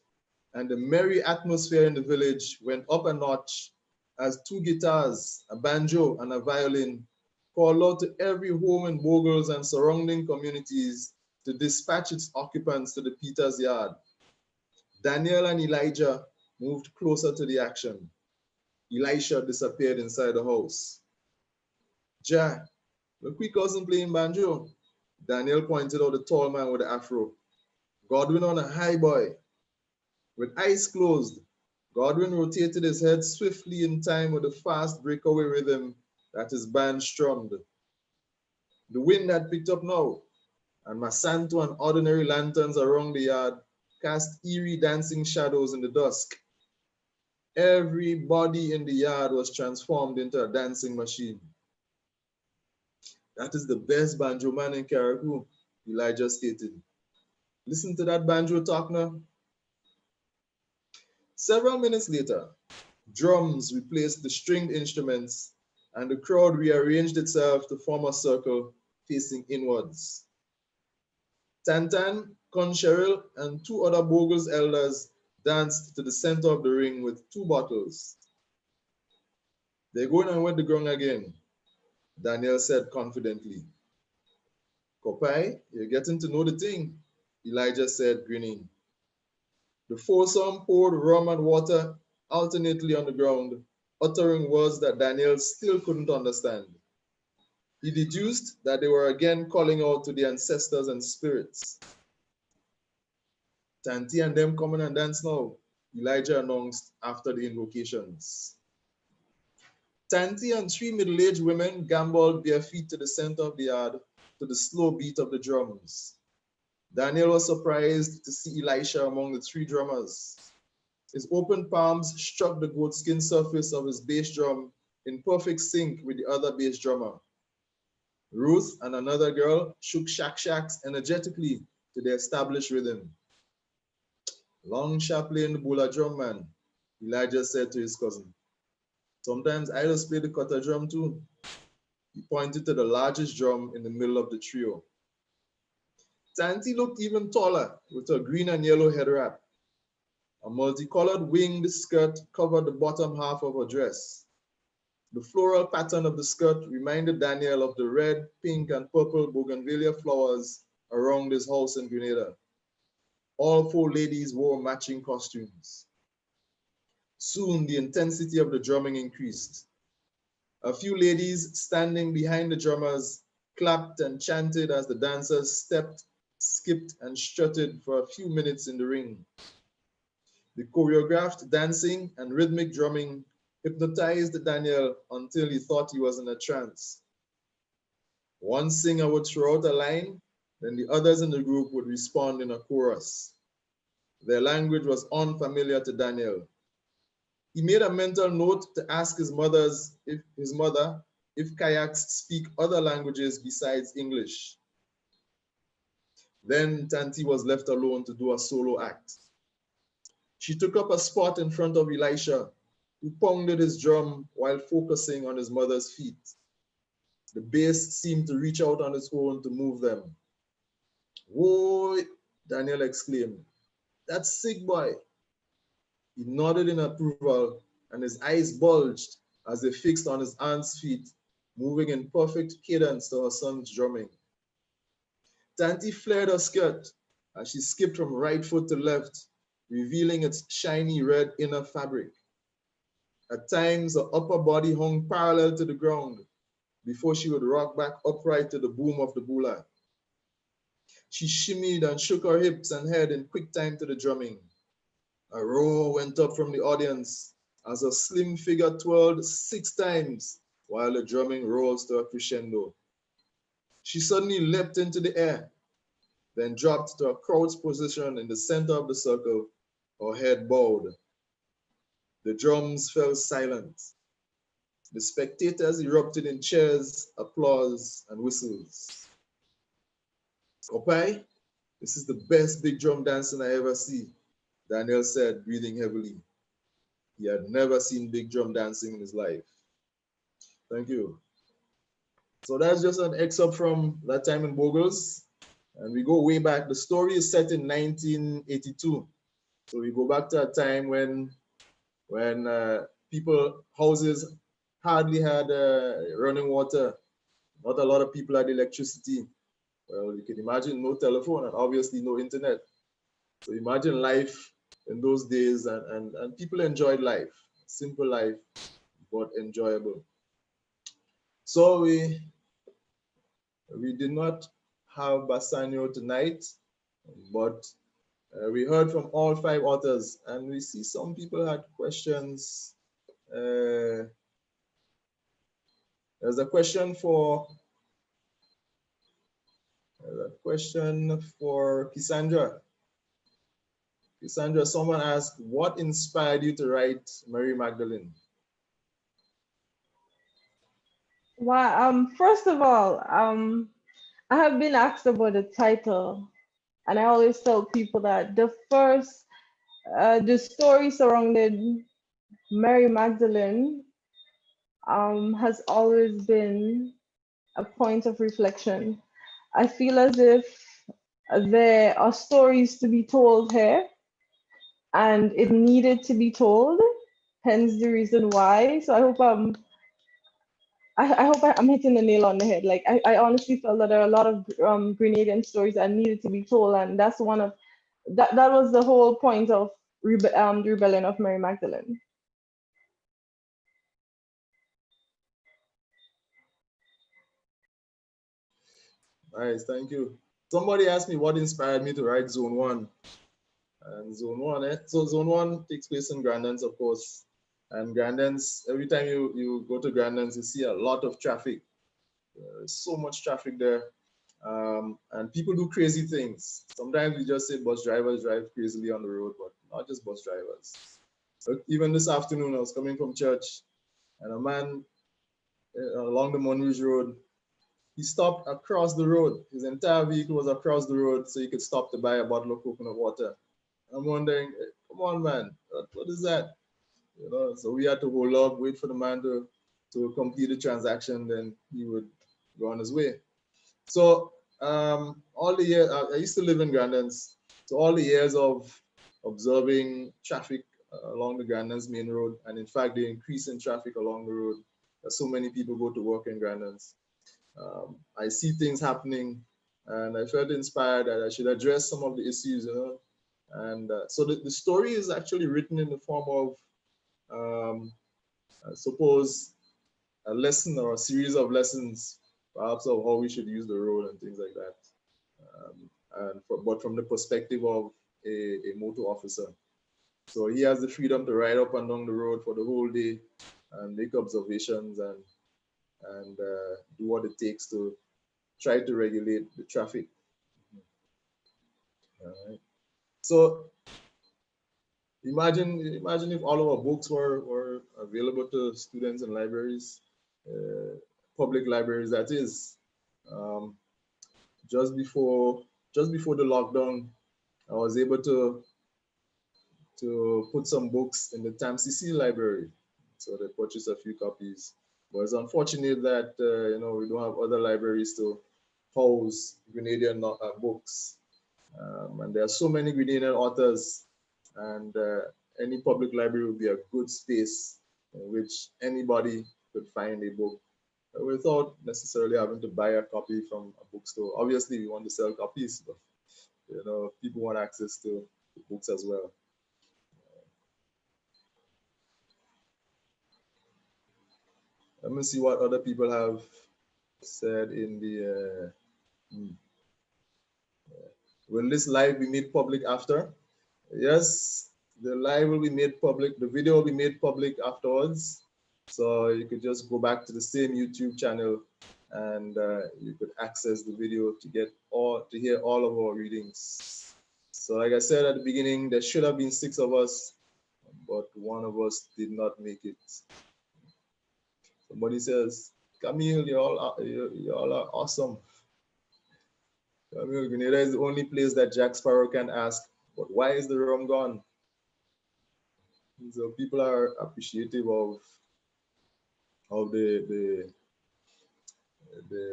and the merry atmosphere in the village went up a notch as 2 guitars, a banjo, and a violin called out to every home in Bogels and surrounding communities to dispatch its occupants to the Peters yard. Daniel and Elijah moved closer to the action. Elisha disappeared inside the house. "Ja, look, we cousin playing banjo." Daniel pointed out the tall man with the afro. Godwin on a high boy. With eyes closed, Godwin rotated his head swiftly in time with the fast breakaway rhythm that his band strummed. The wind had picked up now, and Masanto and ordinary lanterns around the yard cast eerie dancing shadows in the dusk. Everybody in the yard was transformed into a dancing machine. "That is the best banjo man in Karakuta," Elijah stated. "Listen to that banjo talk now." Several minutes later, drums replaced the stringed instruments, and the crowd rearranged itself to form a circle facing inwards. Tantan, Concheril, and 2 other Bogels elders danced to the center of the ring with 2 bottles. "They're going on with the ground again," Daniel said confidently. "Kopai, you're getting to know the thing," Elijah said, grinning. The foursome poured rum and water alternately on the ground, uttering words that Daniel still couldn't understand. He deduced that they were again calling out to the ancestors and spirits. "Tanti and them coming and dance now," Elijah announced after the invocations. Tanti and 3 middle-aged women gamboled bare feet to the center of the yard to the slow beat of the drums. Daniel was surprised to see Elisha among the 3 drummers. His open palms struck the goatskin surface of his bass drum in perfect sync with the other bass drummer. Ruth and another girl shook shak-shaks energetically to the established rhythm. "Long sharp playing the bula drum, man," Elijah said to his cousin. "Sometimes I just play the kata drum too." He pointed to the largest drum in the middle of the trio. Tanti looked even taller with her green and yellow head wrap. A multicolored winged skirt covered the bottom half of her dress. The floral pattern of the skirt reminded Daniel of the red, pink, and purple bougainvillea flowers around his house in Grenada. All 4 ladies wore matching costumes. Soon the intensity of the drumming increased. A few ladies standing behind the drummers clapped and chanted as the dancers stepped, skipped, and strutted for a few minutes in the ring. The choreographed dancing and rhythmic drumming hypnotized Daniel until he thought he was in a trance. One singer would throw out a line, then the others in the group would respond in a chorus. Their language was unfamiliar to Daniel. He made a mental note to ask his mother if kayaks speak other languages besides English. Then Tanti was left alone to do a solo act. She took up a spot in front of Elisha, who pounded his drum while focusing on his mother's feet. The bass seemed to reach out on its own to move them. "Whoa," Daniel exclaimed. "That's sick, boy." He nodded in approval, and his eyes bulged as they fixed on his aunt's feet, moving in perfect cadence to her son's drumming. Tanti flared her skirt as she skipped from right foot to left, revealing its shiny red inner fabric. At times, her upper body hung parallel to the ground before she would rock back upright to the boom of the bula. She shimmied and shook her hips and head in quick time to the drumming. A roar went up from the audience as her slim figure twirled 6 times while the drumming rose to a crescendo. She suddenly leapt into the air, then dropped to a crouched position in the center of the circle, her head bowed. The drums fell silent. The spectators erupted in cheers, applause, and whistles. "Kopai, this is the best big drum dancing I ever see," Daniel said, breathing heavily. He had never seen big drum dancing in his life. Thank you. So that's just an excerpt from that time in Bogels. And we go way back. The story is set in 1982. So we go back to a time when houses hardly had running water. Not a lot of people had electricity. Well, you can imagine no telephone and obviously no internet. So imagine life in those days, and people enjoyed life. Simple life, but enjoyable. So we did not have Bassanio tonight, but we heard from all 5 authors, and we see some people had questions. There's a question for Cassandra. Cassandra, someone asked, what inspired you to write Mary Magdalene? Well, first of all, I have been asked about the title, and I always tell people that the story surrounding Mary Magdalene has always been a point of reflection. I feel as if there are stories to be told here, and it needed to be told, hence the reason why. So I hope I'm hitting the nail on the head. Like I honestly felt that there are a lot of Grenadian stories that needed to be told, and that's one of that was the whole point of the rebellion of Mary Magdalene. Nice, thank you. Somebody asked me what inspired me to write Zone 1. And Zone 1, so Zone 1 takes place in Grandens, of course. And Grandens, every time you go to Grandens, you see a lot of traffic. There's so much traffic there. And people do crazy things. Sometimes we just say bus drivers drive crazily on the road, but not just bus drivers. But even this afternoon, I was coming from church, and a man along the Monrouge Road, he stopped across the road. His entire vehicle was across the road so he could stop to buy a bottle of coconut water. I'm wondering, come on, man, what is that? You know, so we had to hold up, wait for the man to complete the transaction, then he would go on his way. So all the years, I used to live in Grandens, so all the years of observing traffic along the Grandens main road, and in fact, the increase in traffic along the road, so many people go to work in Grandens. I see things happening, and I felt inspired that I should address some of the issues, you know. And so the story is actually written in the form of, I suppose, a lesson or a series of lessons perhaps of how we should use the road and things like that. But from the perspective of a motor officer. So he has the freedom to ride up and down the road for the whole day and make observations and do what it takes to try to regulate the traffic. All right. So imagine if all of our books were available to students in libraries, public libraries that is. Just before the lockdown, I was able to put some books in the TAMCC library. So they purchased a few copies. But it's unfortunate that we don't have other libraries to house Grenadian books. And there are so many Grenadian authors, and any public library would be a good space in which anybody could find a book without necessarily having to buy a copy from a bookstore. Obviously, we want to sell copies, but people want access to books as well. Let me see what other people have said in the. Will this live be made public after? Yes, the live will be made public. The video will be made public afterwards. So you could just go back to the same YouTube channel and you could access the video to hear all of our readings. So like I said at the beginning, there should have been 6 of us, but one of us did not make it. Somebody says, Camille, you all are awesome. Camille, Grenada is the only place that Jack Sparrow can ask, but why is the rum gone? And so people are appreciative of the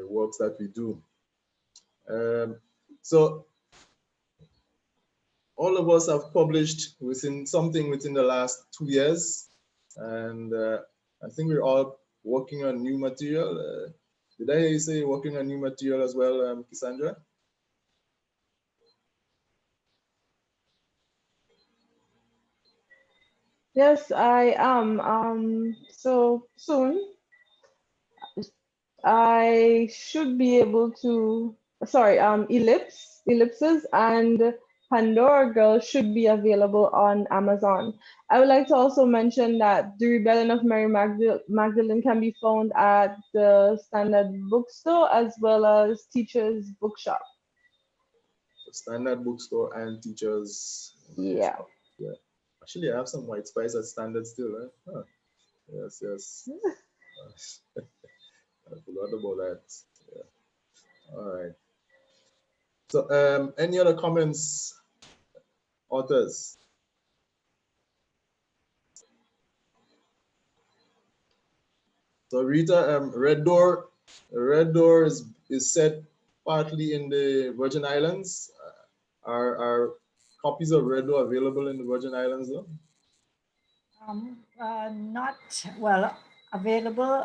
works that we do. So all of us have published within the last 2 years, and I think we're all working on new material. Did I hear you say working on new material as well, Cassandra? Yes, I am. So soon I should be able to, sorry, Ellipses and Pandora Girl should be available on Amazon. I would like to also mention that The Rebellion of Mary Magdalene can be found at the Standard Bookstore as well as Teachers Bookshop. Standard Bookstore and Teachers. Yeah. Yeah. Actually, I have some white spice at Standard still, right? Huh. Yes. I forgot about that. Yeah. All right. So, any other comments, authors? So, Rita, Red Door is set partly in the Virgin Islands. Are copies of Red Door available in the Virgin Islands, though? Not, well, available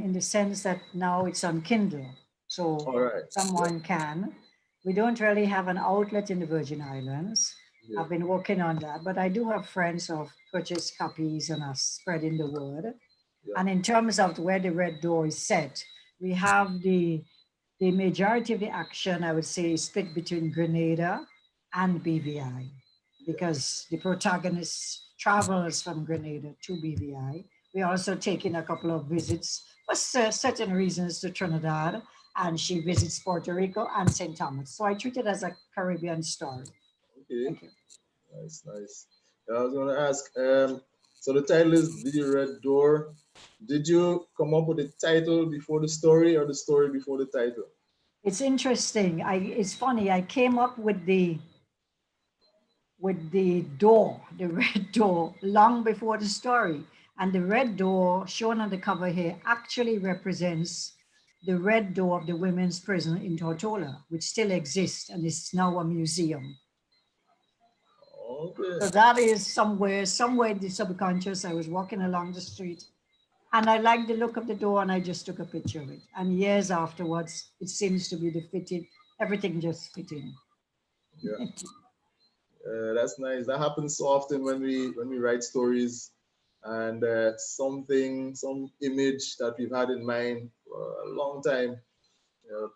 in the sense that now it's on Kindle. So All right. someone can. We don't really have an outlet in the Virgin Islands. Yeah. I've been working on that, but I do have friends who've purchased copies and are spreading the word. Yeah. And in terms of where the Red Door is set, we have the majority of the action, I would say, is split between Grenada and BVI, because the protagonist travels from Grenada to BVI. We're also taking a couple of visits for certain reasons to Trinidad, and she visits Puerto Rico and St. Thomas. So I treat it as a Caribbean story. Okay. Thank you. Nice. I was going to ask, so the title is The Red Door. Did you come up with the title before the story or the story before the title? It's interesting. It's funny. I came up with the door, the red door, long before the story. And the red door shown on the cover here actually represents the red door of the women's prison in Tortola, which still exists and is now a museum. Okay. So that is somewhere in the subconscious. I was walking along the street and I liked the look of the door and I just took a picture of it. And years afterwards, it seems to be the fitting, everything just fitting. Yeah. That's nice. That happens so often when we write stories, and some image that we've had in mind for a long time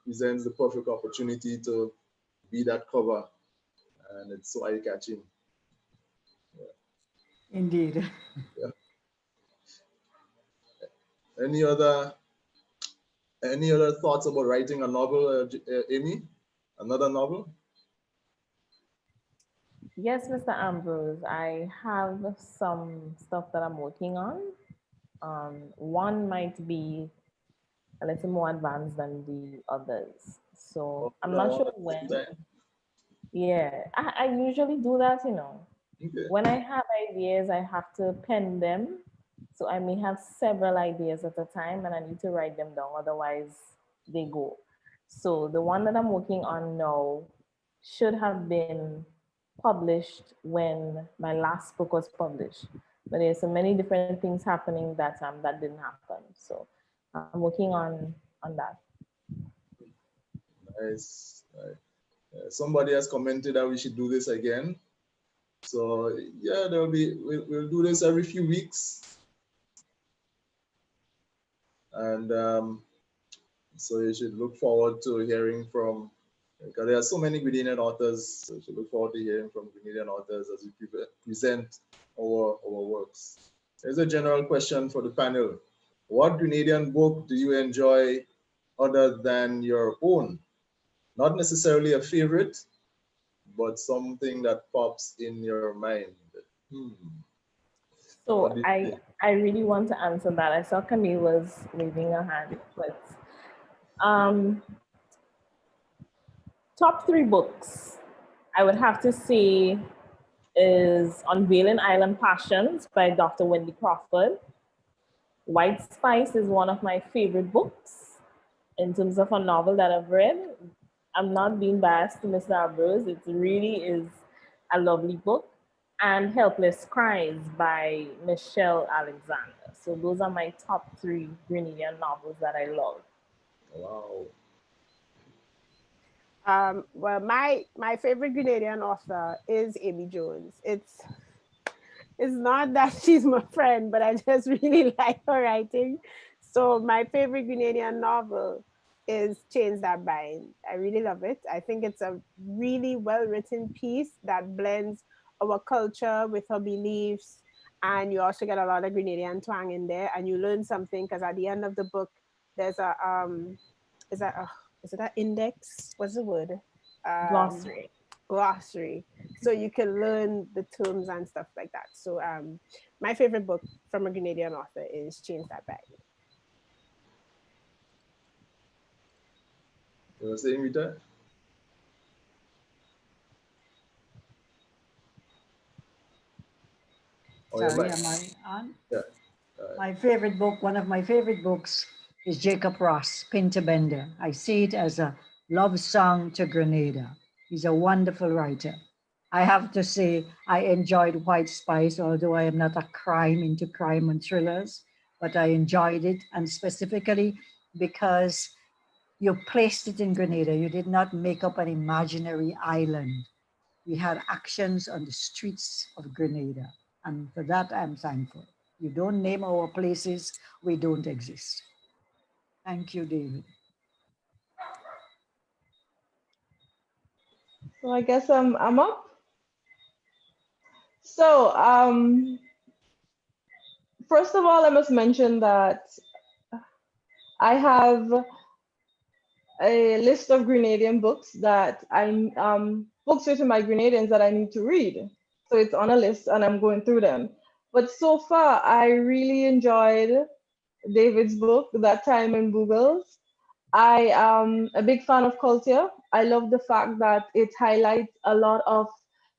presents the perfect opportunity to be that cover, and it's so eye-catching. Indeed. Yeah. Any other thoughts about writing a novel, Amy? Another novel? Yes, Mr. Ambrose, I have some stuff that I'm working on. One might be a little more advanced than the others. So I'm not sure when. Yeah, I usually do that, you know. Okay. When I have ideas, I have to pen them. So I may have several ideas at a time and I need to write them down, otherwise they go. So the one that I'm working on now should have been published when my last book was published. But there's so many different things happening that didn't happen. So I'm working on that. Nice. Somebody has commented that we should do this again. So yeah, we'll do this every few weeks. And so you should look forward to hearing from, because there are so many Grenadian authors, so you should look forward to hearing from Grenadian authors as we present our works. Here's a general question for the panel. What Grenadian book do you enjoy other than your own? Not necessarily a favorite, but something that pops in your mind. So I really want to answer that. I saw Camille was waving her hand, but um, top 3 books I would have to say is Unveiling Island Passions by Dr. Wendy Crawford. White Spice is one of my favorite books in terms of a novel that I've read. I'm not being biased to Mr. Ambrose. It really is a lovely book. And Helpless Cries by Michelle Alexander. So those are my top 3 Grenadian novels that I love. Wow. Well, my favorite Grenadian author is Amy Jones. It's not that she's my friend, but I just really like her writing. So my favorite Grenadian novel is Chains That Bind. I really love it. I think it's a really well-written piece that blends our culture with her beliefs, and you also get a lot of Grenadian twang in there, and you learn something because at the end of the book, there's a is it an index? What's the word? Glossary. Glossary. So you can learn the terms and stuff like that. So my favorite book from a Grenadian author is Chains That Bind. You were saying, Rita? Sorry, am I on? Yeah. My favorite book, one of my favorite books is Jacob Ross, Pinter Bender. I see it as a love song to Grenada. He's a wonderful writer. I have to say, I enjoyed White Spice, although I am not a into crime and thrillers, but I enjoyed it, and specifically because you placed it in Grenada. You did not make up an imaginary island. We had actions on the streets of Grenada, and for that I'm thankful. You don't name our places, we don't exist. Thank you, David. So I guess I'm up. So first of all, I must mention that I have a list of Grenadian books that books written by Grenadians that I need to read. So it's on a list and I'm going through them. But so far, I really enjoyed David's book, That Time in Bogels. I am a big fan of culture. I love the fact that it highlights a lot of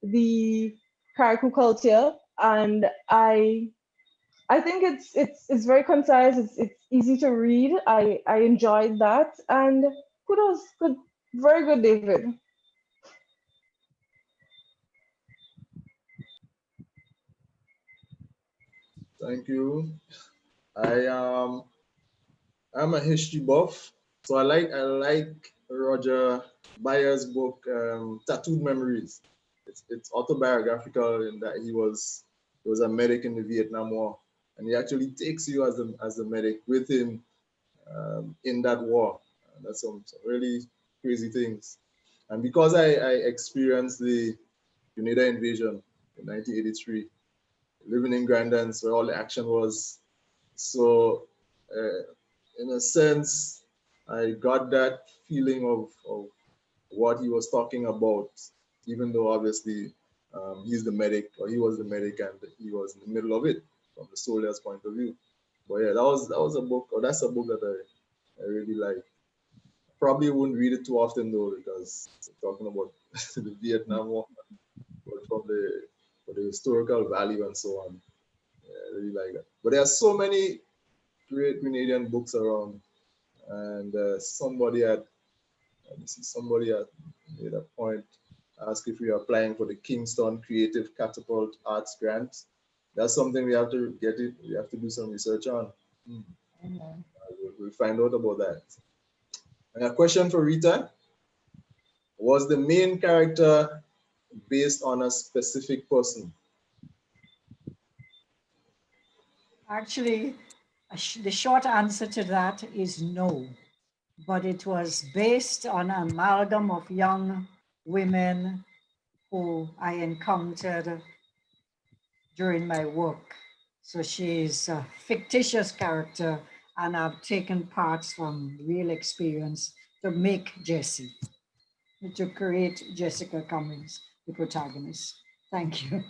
the Karakuta culture, and I think it's very concise. It's easy to read. I enjoyed that, and kudos, good, very good, David. Thank you. I'm a history buff, so I like Roger Byer's book, Tattooed Memories. It's autobiographical in that he was a medic in the Vietnam War, and he actually takes you as a medic with him in that war. That's some really crazy things. And because I experienced the Grenada invasion in 1983, living in Grandance where all the action was, so in a sense, I got that feeling of what he was talking about, even though obviously he's the medic, or he was the medic, and he was in the middle of it from the soldier's point of view. But yeah, that was a book, or that's a book that I really like. Probably wouldn't read it too often though, because we're talking about the Vietnam War, but from for the historical value and so on. Yeah, I really like that. But there are so many great Grenadian books around, and somebody had made a point, ask if we are applying for the Kingston Creative Catapult Arts Grant. That's something we have to get it. We have to do some research on. We'll find out about that. And a question for Rita: was the main character based on a specific person? Actually, the short answer to that is no, but it was based on an amalgam of young women who I encountered during my work. So she's a fictitious character, and I've taken parts from real experience to make Jessie, to create Jessica Cummings, the protagonist. Thank you.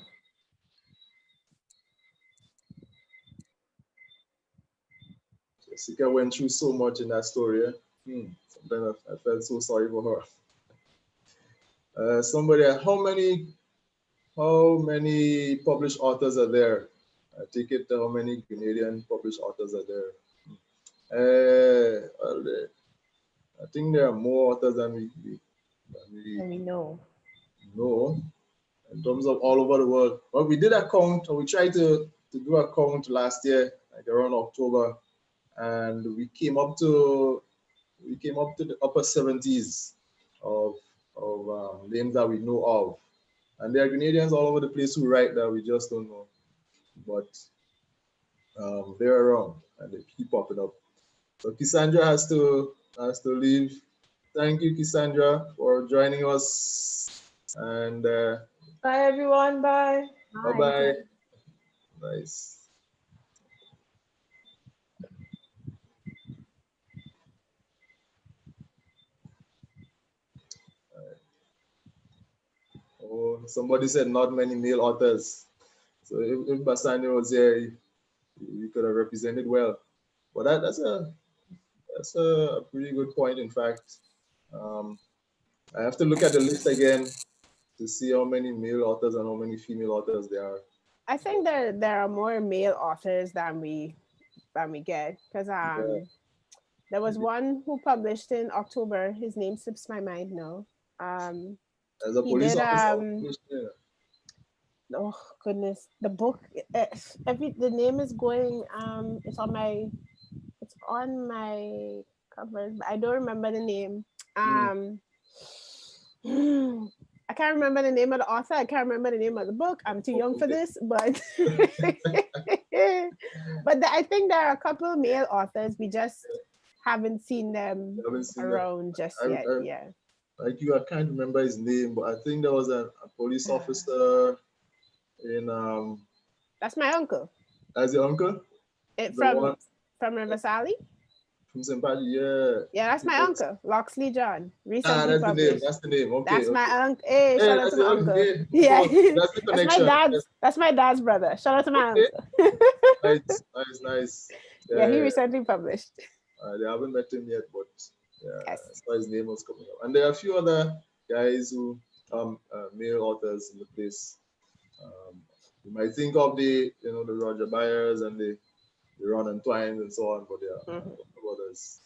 Jessica went through so much in that story. Sometimes I felt so sorry for her. Somebody, how many published authors are there? I take it how many Grenadian published authors are there? I think there are more authors than we know. know in terms of all over the world. But we did a count, or we tried to do a count last year, like around October, and we came up to the upper 70s of names that we know of. And there are Grenadians all over the place who write that we just don't know. But they're around and they keep popping up. So Cassandra has to leave. Thank you, Cassandra, for joining us. And Bye, everyone. Bye. bye-bye. Nice. Oh, somebody said not many male authors. So if Bassanio was here, he could have represented well. But that's a pretty good point, in fact. I have to look at the list again to see how many male authors and how many female authors there are. I think that there are more male authors than we get, because there was one who published in October. His name slips my mind now. As a He police did officer. Oh goodness, the book. The name is going. It's on my cover. But I don't remember the name. I can't remember the name of the author. I can't remember the name of the book. I'm too young for this, but I think there are a couple of male authors. We just haven't seen them around just yet. Yeah. Like you, I can't remember his name, but I think there was a police officer in That's my uncle. That's your uncle? From River Sally? From St. Patrick, yeah. Yeah, that's my uncle, Loxley John. Recently that's published. the name. That's the name. Okay. That's my uncle. Hey, shout out to my uncle. Hey, Yeah, that's the connection. That's my dad's brother. Shout out to my uncle. Nice. Yeah, he recently published. They haven't met him yet, but yeah, that's why his name was coming up. And there are a few other guys who male authors in the place. You might think of the Roger Byers and the Ron and Twines and so on, but there are others.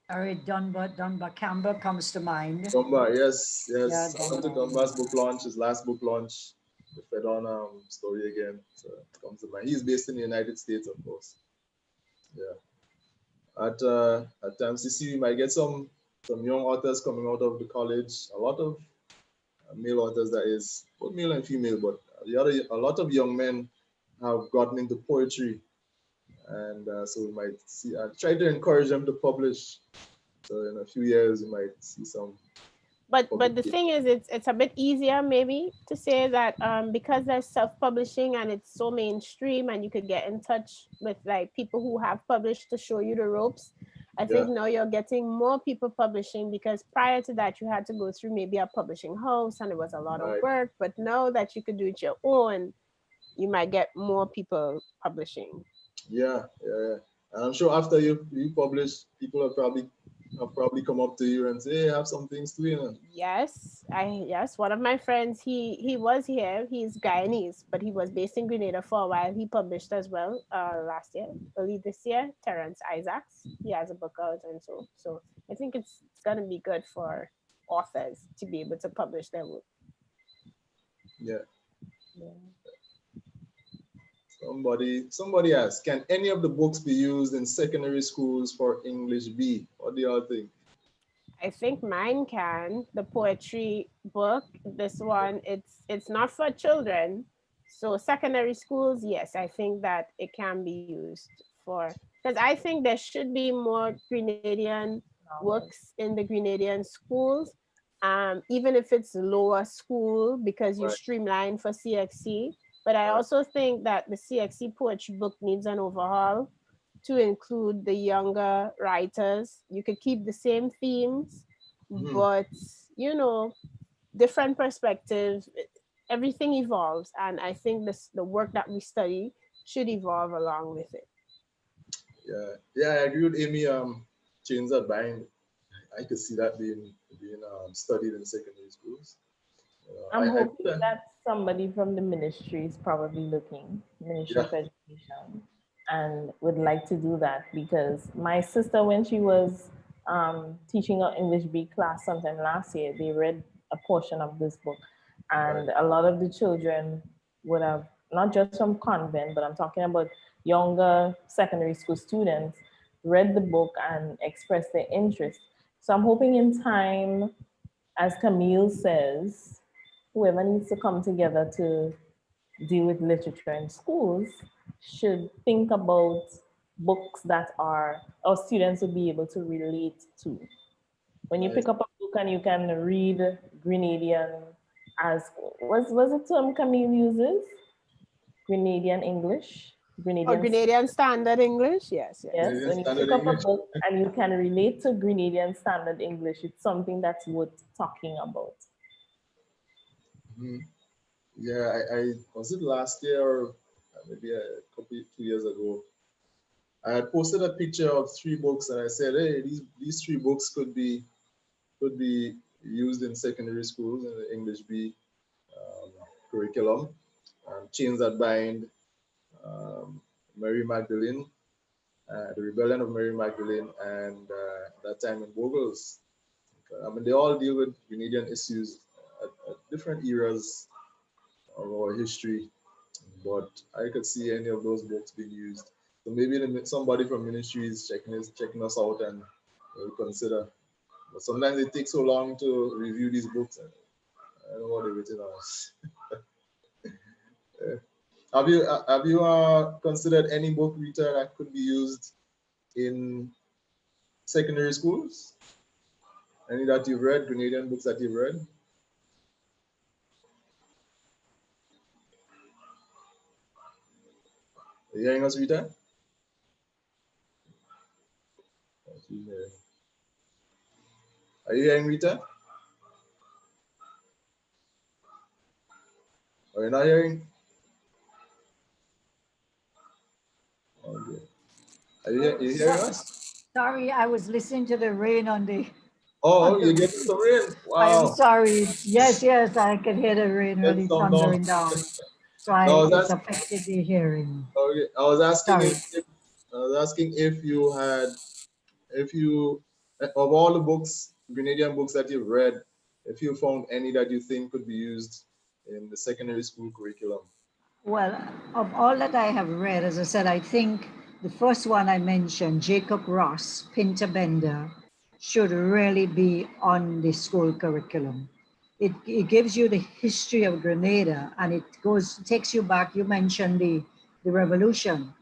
Harry Dunbar Campbell comes to mind. Dunbar, yes. Yeah, I went to Dunbar's book launch, his last book launch, the Fedon story again. So it comes to mind. He's based in the United States, of course. Yeah. At MCC, we might get some young authors coming out of the college. A lot of male authors, that is, both male and female, but a lot of young men have gotten into poetry. And so we might see, try to encourage them to publish So in a few years, you might see some. But the thing is, it's a bit easier maybe to say that because there's self-publishing and it's so mainstream and you could get in touch with like people who have published to show you the ropes. I think now you're getting more people publishing, because prior to that you had to go through maybe a publishing house and it was a lot of work. But now that you could do it your own, you might get more people publishing. Yeah. And I'm sure after you publish, people have probably come up to you and say, hey, I have some things to you. Yes, one of my friends, he was here. He's Guyanese, but he was based in Grenada for a while. He published as well last year, early this year. Terrence Isaacs, he has a book out, and so I think it's gonna be good for authors to be able to publish their work. Yeah. Somebody asked, can any of the books be used in secondary schools for English B? What do y'all think? I think mine can. The poetry book, this one, it's not for children. So secondary schools, yes, I think that it can be used for, because I think there should be more Grenadian works in the Grenadian schools, even if it's lower school, because you streamline for CXC. But I also think that the CXC poetry book needs an overhaul to include the younger writers. You could keep the same themes, but you know, different perspectives. Everything evolves, and I think the work that we study should evolve along with it. Yeah, I agree with Amy. Chains that bind, I could see that being studied in secondary schools. I'm hoping that somebody from the ministry is probably looking, Ministry of Education, and would like to do that, because my sister, when she was teaching an English B class sometime last year, they read a portion of this book, and a lot of the children would have, not just from convent, but I'm talking about younger secondary school students, read the book and expressed their interest. So I'm hoping in time, as Camille says, whoever needs to come together to deal with literature in schools should think about books that our students will be able to relate to. When you pick up a book and you can read Grenadian as, was the term Camille uses? Grenadian English? Grenadian Standard English, yes. Yes, when you pick up a book and you can relate to Grenadian Standard English, it's something that's worth talking about. Yeah, I was it last year or maybe a couple 2 years ago. I had posted a picture of 3 books and I said, hey, these 3 books could be used in secondary schools in the English B curriculum. Chains That Bind, Mary Magdalene, The Rebellion of Mary Magdalene, and That Time in Bogels. I mean, they all deal with Grenadian issues at different eras of our history, but I could see any of those books being used. So maybe somebody from ministry is checking us out and we'll consider. But sometimes it takes so long to review these books. I don't know what they've written on us. Have you considered any book, Rita, that could be used in secondary schools? Any that you've read, Grenadian books that you've read? Are you hearing us, Rita? Are you hearing Rita? Are you not hearing? Okay. Are you hearing us? Sorry, I was listening to the rain on the. Oh, you're getting some rain. Wow. I am sorry. Yes, I can hear the rain really thundering down. So it's affected the hearing. Okay. I was asking if you had, of all the books, Grenadian books that you've read, if you found any that you think could be used in the secondary school curriculum. Well, of all that I have read, as I said, I think the first one I mentioned, Jacob Ross, Pinter Bender, should really be on the school curriculum. It gives you the history of Grenada, and it takes you back. You mentioned the revolution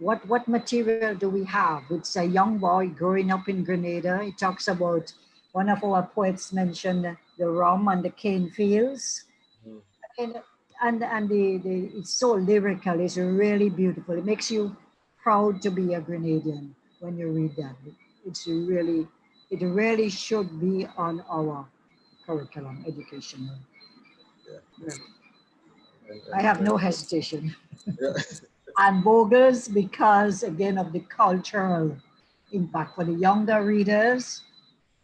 what material do we have? It's a young boy growing up in Grenada. It talks about, one of our poets mentioned the rum and the cane fields. And it's so lyrical. It's really beautiful. It makes you proud to be a Grenadian when you read that. It really should be on our curriculum, educational. Yeah. Really. I have no hesitation. Yeah. And Bogels, because again of the cultural impact for the younger readers,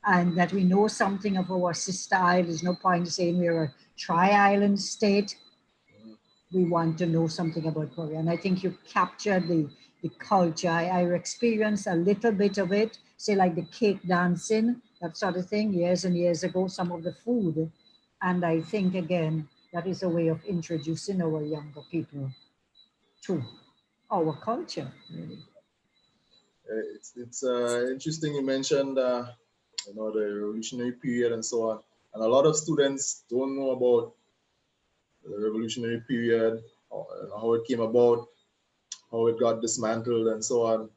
and that we know something of our sister island. There's no point saying we're a tri-island state. We want to know something about Korea. And I think you captured the culture. I experienced a little bit of it, say like the cake dancing, that sort of thing, years and years ago, some of the food. And I think, again, that is a way of introducing our younger people to our culture, really. It's interesting you mentioned, the revolutionary period and so on. And a lot of students don't know about the revolutionary period, how it came about, how it got dismantled and so on.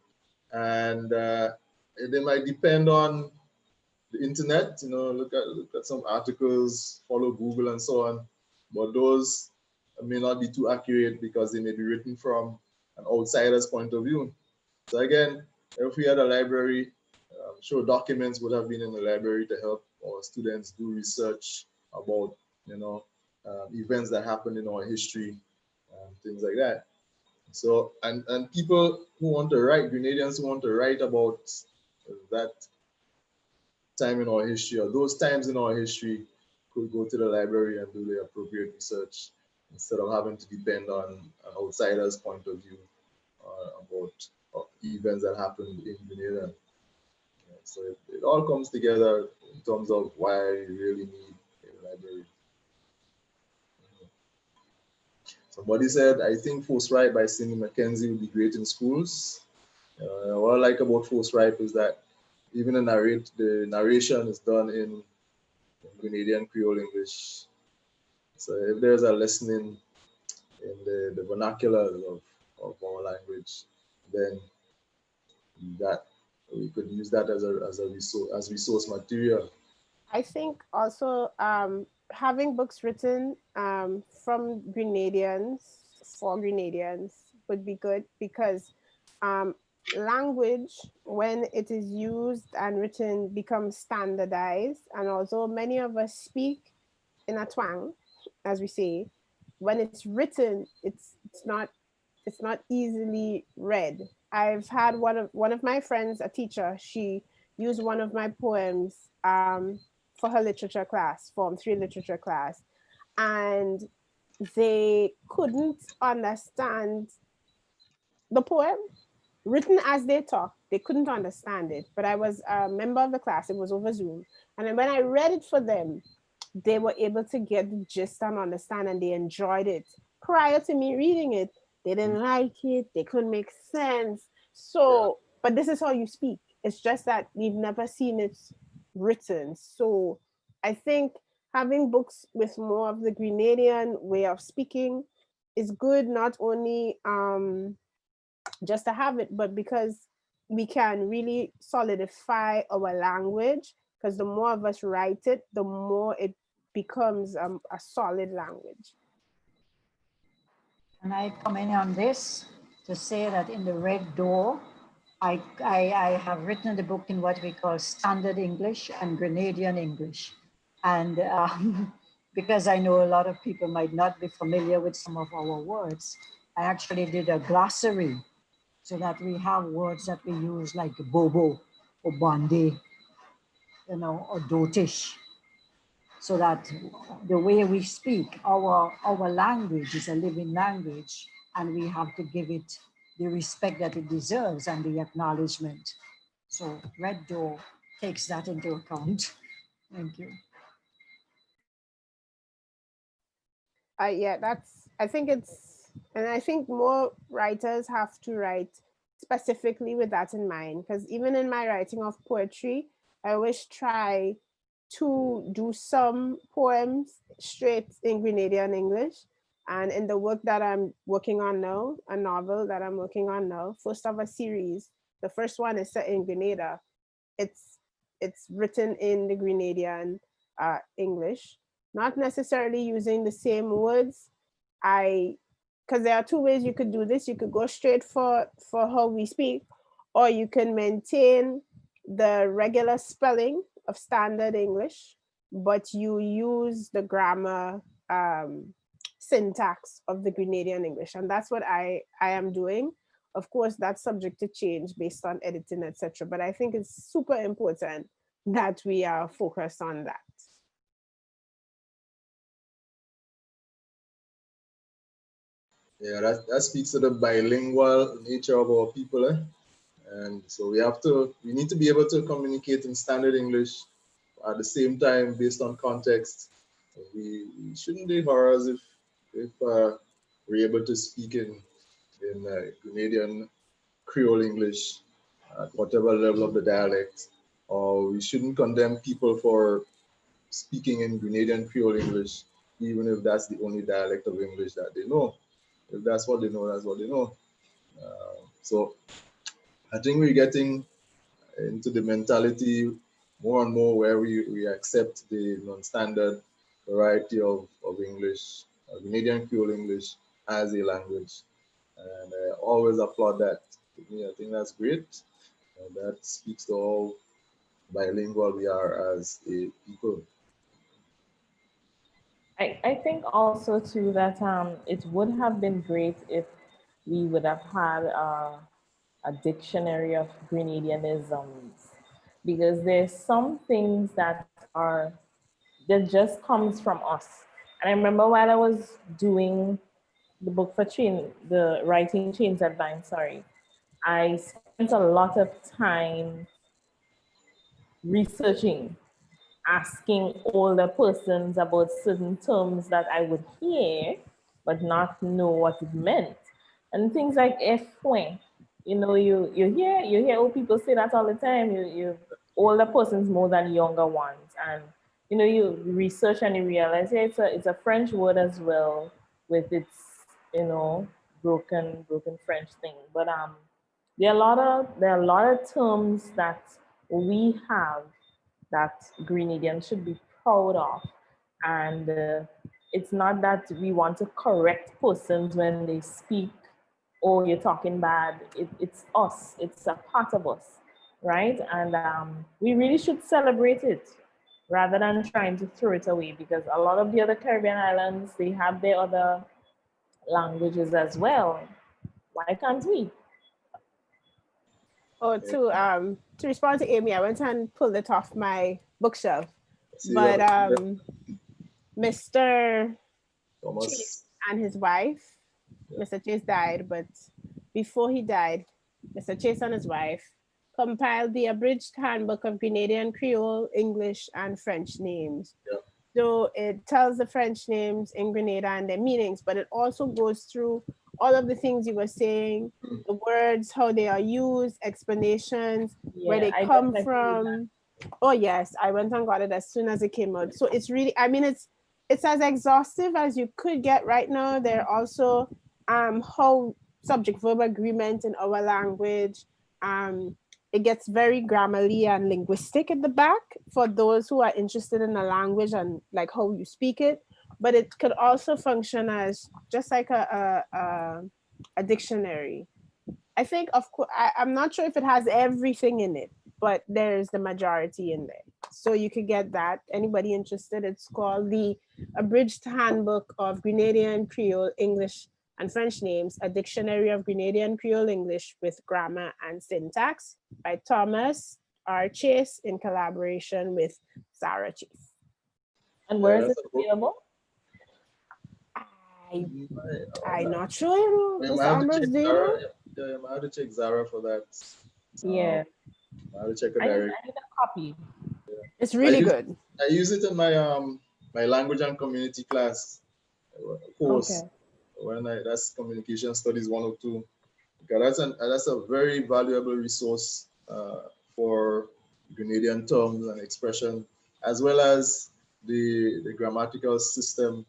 And they might depend on the internet, look at some articles, follow Google and so on. But those may not be too accurate because they may be written from an outsider's point of view. So again, if we had a library, I'm sure documents would have been in the library to help our students do research about, events that happened in our history, things like that. So, and people who want to write, Grenadians who want to write about that time in our history or those times in our history could go to the library and do the appropriate research instead of having to depend on an outsider's point of view about events that happened in Grenada. So it all comes together in terms of why you really need a library. Somebody said, I think Forthright by Cindy McKenzie would be great in schools. What I like about Forthright is that even the narration is done in Grenadian Creole English. So if there's a listening in the vernacular of our language, then that we could use that as a resource material. I think also having books written from Grenadians for Grenadians would be good, because language, when it is used and written, becomes standardized. And also many of us speak in a twang, as we say. When it's written, it's not easily read. I've had one of my friends, a teacher, she used one of my poems for her literature class, Form 3 literature class, and they couldn't understand the poem written as they talk. They couldn't understand it, but I was a member of the class. It was over Zoom, and then when I read it for them, they were able to get the gist and understand, and they enjoyed it. Prior to me reading it, they didn't like it. They couldn't make sense. So, but this is how you speak. It's just that we've never seen it written. So I think having books with more of the Grenadian way of speaking is good, not only just to have it, but because we can really solidify our language, because the more of us write it, the more it becomes a solid language. And I come in on this to say that in the Red Door, I have written the book in what we call Standard English and Grenadian English. And because I know a lot of people might not be familiar with some of our words, I actually did a glossary so that we have words that we use like bobo or bandi, or dotish, so that the way we speak, our language is a living language, and we have to give it the respect that it deserves and the acknowledgement. So Red Door takes that into account. Thank you. Yeah, I think more writers have to write specifically with that in mind, because even in my writing of poetry, I always try to do some poems straight in Grenadian English, And in the work that I'm working on now, a novel that I'm working on now, first of a series, the first one is set in Grenada. It's written in the Grenadian English, not necessarily using the same words. Because there are two ways you could do this. You could go straight for how we speak, or you can maintain the regular spelling of standard English, but you use the grammar syntax of the Grenadian English. And that's what I am doing. Of course, that's subject to change based on editing, etc. But I think it's super important that we are focused on that. Yeah, that speaks to the bilingual nature of our people, eh? And so we need to be able to communicate in standard English at the same time based on context. We shouldn't be horrors if we're able to speak in Grenadian Creole English at whatever level of the dialect, or we shouldn't condemn people for speaking in Grenadian Creole English, even if that's the only dialect of English that they know. If that's what they know, that's what they know. So I think we're getting into the mentality more and more where we accept the non-standard variety of English, Canadian Creole English as a language. And I always applaud that. To me, I think that's great. That speaks to how bilingual we are as a people. I think also too that it would have been great if we would have had a dictionary of Grenadianisms, because there's some things that just comes from us. And I remember while I was doing the book for the writing Chains that Bind, sorry, I spent a lot of time researching, asking older persons about certain terms that I would hear but not know what it meant. And things like fue, you hear old people say that all the time. You older persons more than younger ones. And you research and you realize, yeah, it's a French word as well, with its, broken French thing. But there are a lot of terms that we have that Grenadians should be proud of. And it's not that we want to correct persons when they speak, oh, you're talking bad. It's us, it's a part of us, right? And we really should celebrate it rather than trying to throw it away, because a lot of the other Caribbean islands, they have their other languages as well. Why can't we? Oh, to respond to Amy, I went and pulled it off my bookshelf. See, But Mr. Thomas. Chase and his wife, Mr. Chase died, but before he died, Mr. Chase and his wife compiled the abridged handbook of Grenadian Creole, English, and French names. Yeah. So it tells the French names in Grenada and their meanings, but it also goes through all of the things you were saying, the words, how they are used, explanations, where they I come definitely from. Oh yes, I went and got it as soon as it came out. So it's really, I mean, it's as exhaustive as you could get right now. There are also how subject verb agreement in our language. It gets very grammarly and linguistic at the back for those who are interested in the language and like how you speak it. But it could also function as just like a dictionary. I think, of course, I'm not sure if it has everything in it, but there's the majority in there. So you could get that. Anybody interested? It's called the Abridged Handbook of Grenadian Creole English and French Names, a Dictionary of Grenadian Creole English with Grammar and Syntax by Thomas R. Chase in collaboration with Sarah Chase. And where is it available? I'm not sure. Mr. Ambrose, do you know? Yeah, I have to check Zara for that. Yeah. I have to check it I direct. need a copy. Yeah. It's really good. I use it in my language and community class course. Okay. When that's communication studies 102. Because that's a very valuable resource for Grenadian terms and expression, as well as the grammatical system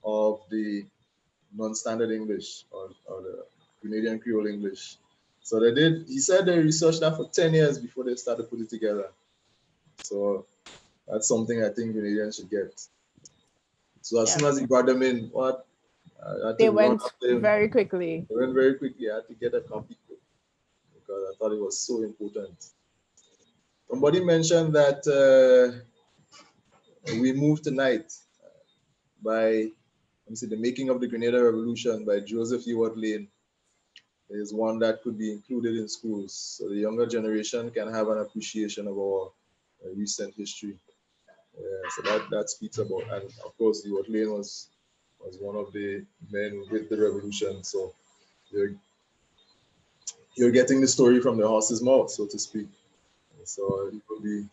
of the non-standard English or the Grenadian Creole English. So he said they researched that for 10 years before they started putting it together. So that's something I think Grenadians should get. So as soon as he brought them in, they went very quickly. They went very quickly. I had to get a copy because I thought it was so important. Somebody mentioned that we move tonight by, let me see, The Making of the Grenada Revolution by Joseph Ewart Lane. Is one that could be included in schools, so the younger generation can have an appreciation of our recent history. So that speaks about, and of course, Ewart Lane was one of the men with the revolution. So you're getting the story from the horse's mouth, so to speak. So it will be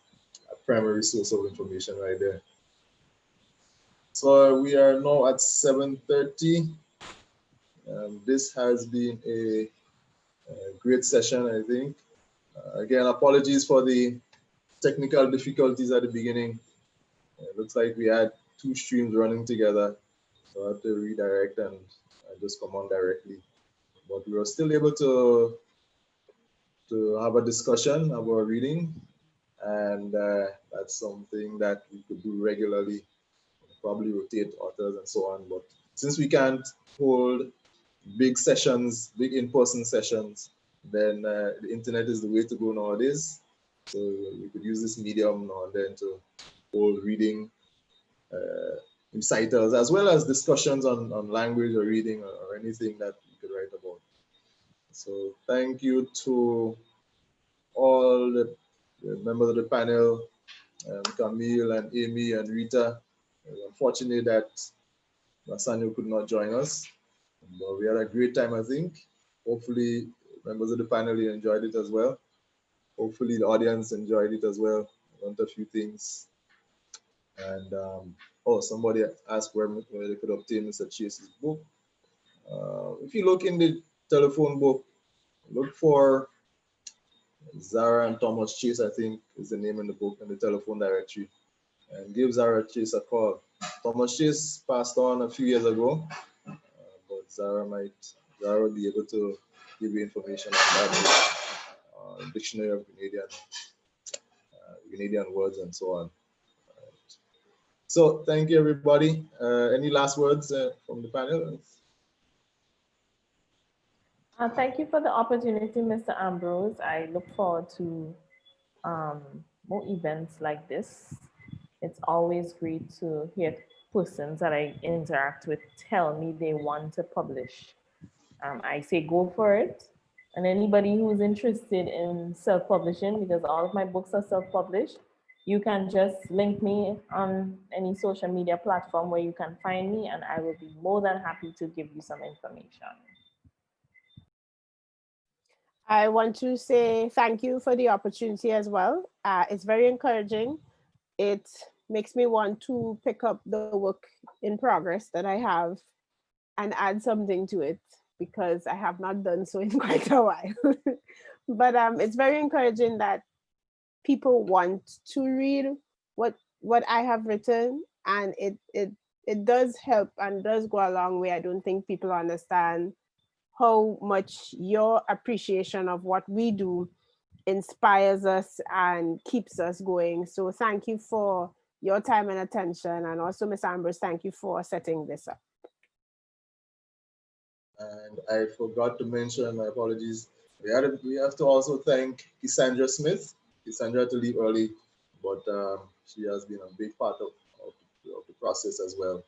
a primary source of information right there. So we are now at 7:30. This has been a great session, I think. Again, apologies for the technical difficulties at the beginning. It looks like we had two streams running together, so I had to redirect and just come on directly. But we were still able to have a discussion about reading, and that's something that we could do regularly, probably rotate authors and so on. But since we can't hold big sessions, big in-person sessions, then the internet is the way to go nowadays. So we could use this medium now and then to hold reading recitals, as well as discussions on language or reading or anything that we could write about. So thank you to all the members of the panel, Camille and Amy and Rita. It was unfortunate that Nathaniel could not join us, but we had a great time, I think. Hopefully members of the panel enjoyed it as well. Hopefully the audience enjoyed it as well. I learned a few things. And somebody asked where they could obtain Mr. Chase's book. If you look in the telephone book, look for Zara and Thomas Chase, I think is the name in the book, in the telephone directory, and give Zara Chase a call. Thomas Chase passed on a few years ago, but Zara will be able to give you information on that book, Dictionary of Grenadian words and so on. So thank you, everybody. Any last words from the panel? Thank you for the opportunity, Mr. Ambrose. I look forward to more events like this. It's always great to hear persons that I interact with tell me they want to publish. I say go for it. And anybody who's interested in self-publishing, because all of my books are self-published, you can just link me on any social media platform where you can find me, and I will be more than happy to give you some information. I want to say thank you for the opportunity as well. It's very encouraging. It makes me want to pick up the work in progress that I have and add something to it, because I have not done so in quite a while. But it's very encouraging that people want to read what I have written, and it does help and does go a long way. I don't think people understand how much your appreciation of what we do inspires us and keeps us going. So thank you for your time and attention. And also, Ms. Ambrose, thank you for setting this up. And I forgot to mention, my apologies, we have to also thank Cassandra Smith. Cassandra had to leave early, but she has been a big part of the process as well.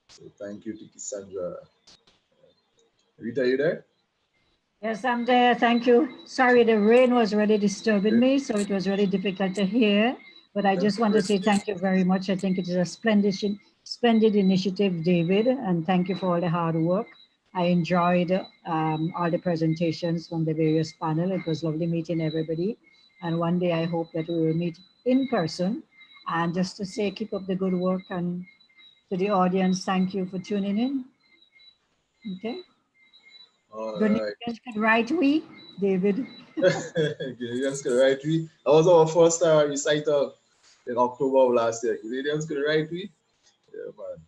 So thank you to Cassandra. Rita, are you there? Yes, I'm there. Thank you. Sorry, the rain was really disturbing me, so it was really difficult to hear. But I just want to say thank you very much. I think it is a splendid initiative, David, and thank you for all the hard work. I enjoyed all the presentations from the various panel. It was lovely meeting everybody. And one day I hope that we will meet in person. And just to say, keep up the good work, and to the audience, thank you for tuning in. Okay. Grenadians could write we, David. Grenadians could write we. That was our first recital in October of last year. Grenadians could write we. Yeah, man.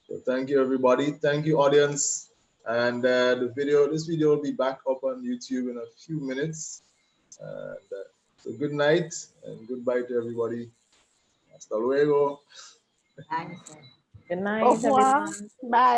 So thank you, everybody. Thank you, audience. And this video will be back up on YouTube in a few minutes. So good night and goodbye to everybody. Hasta luego. Thanks. Good Au night, revoir. everyone. Bye.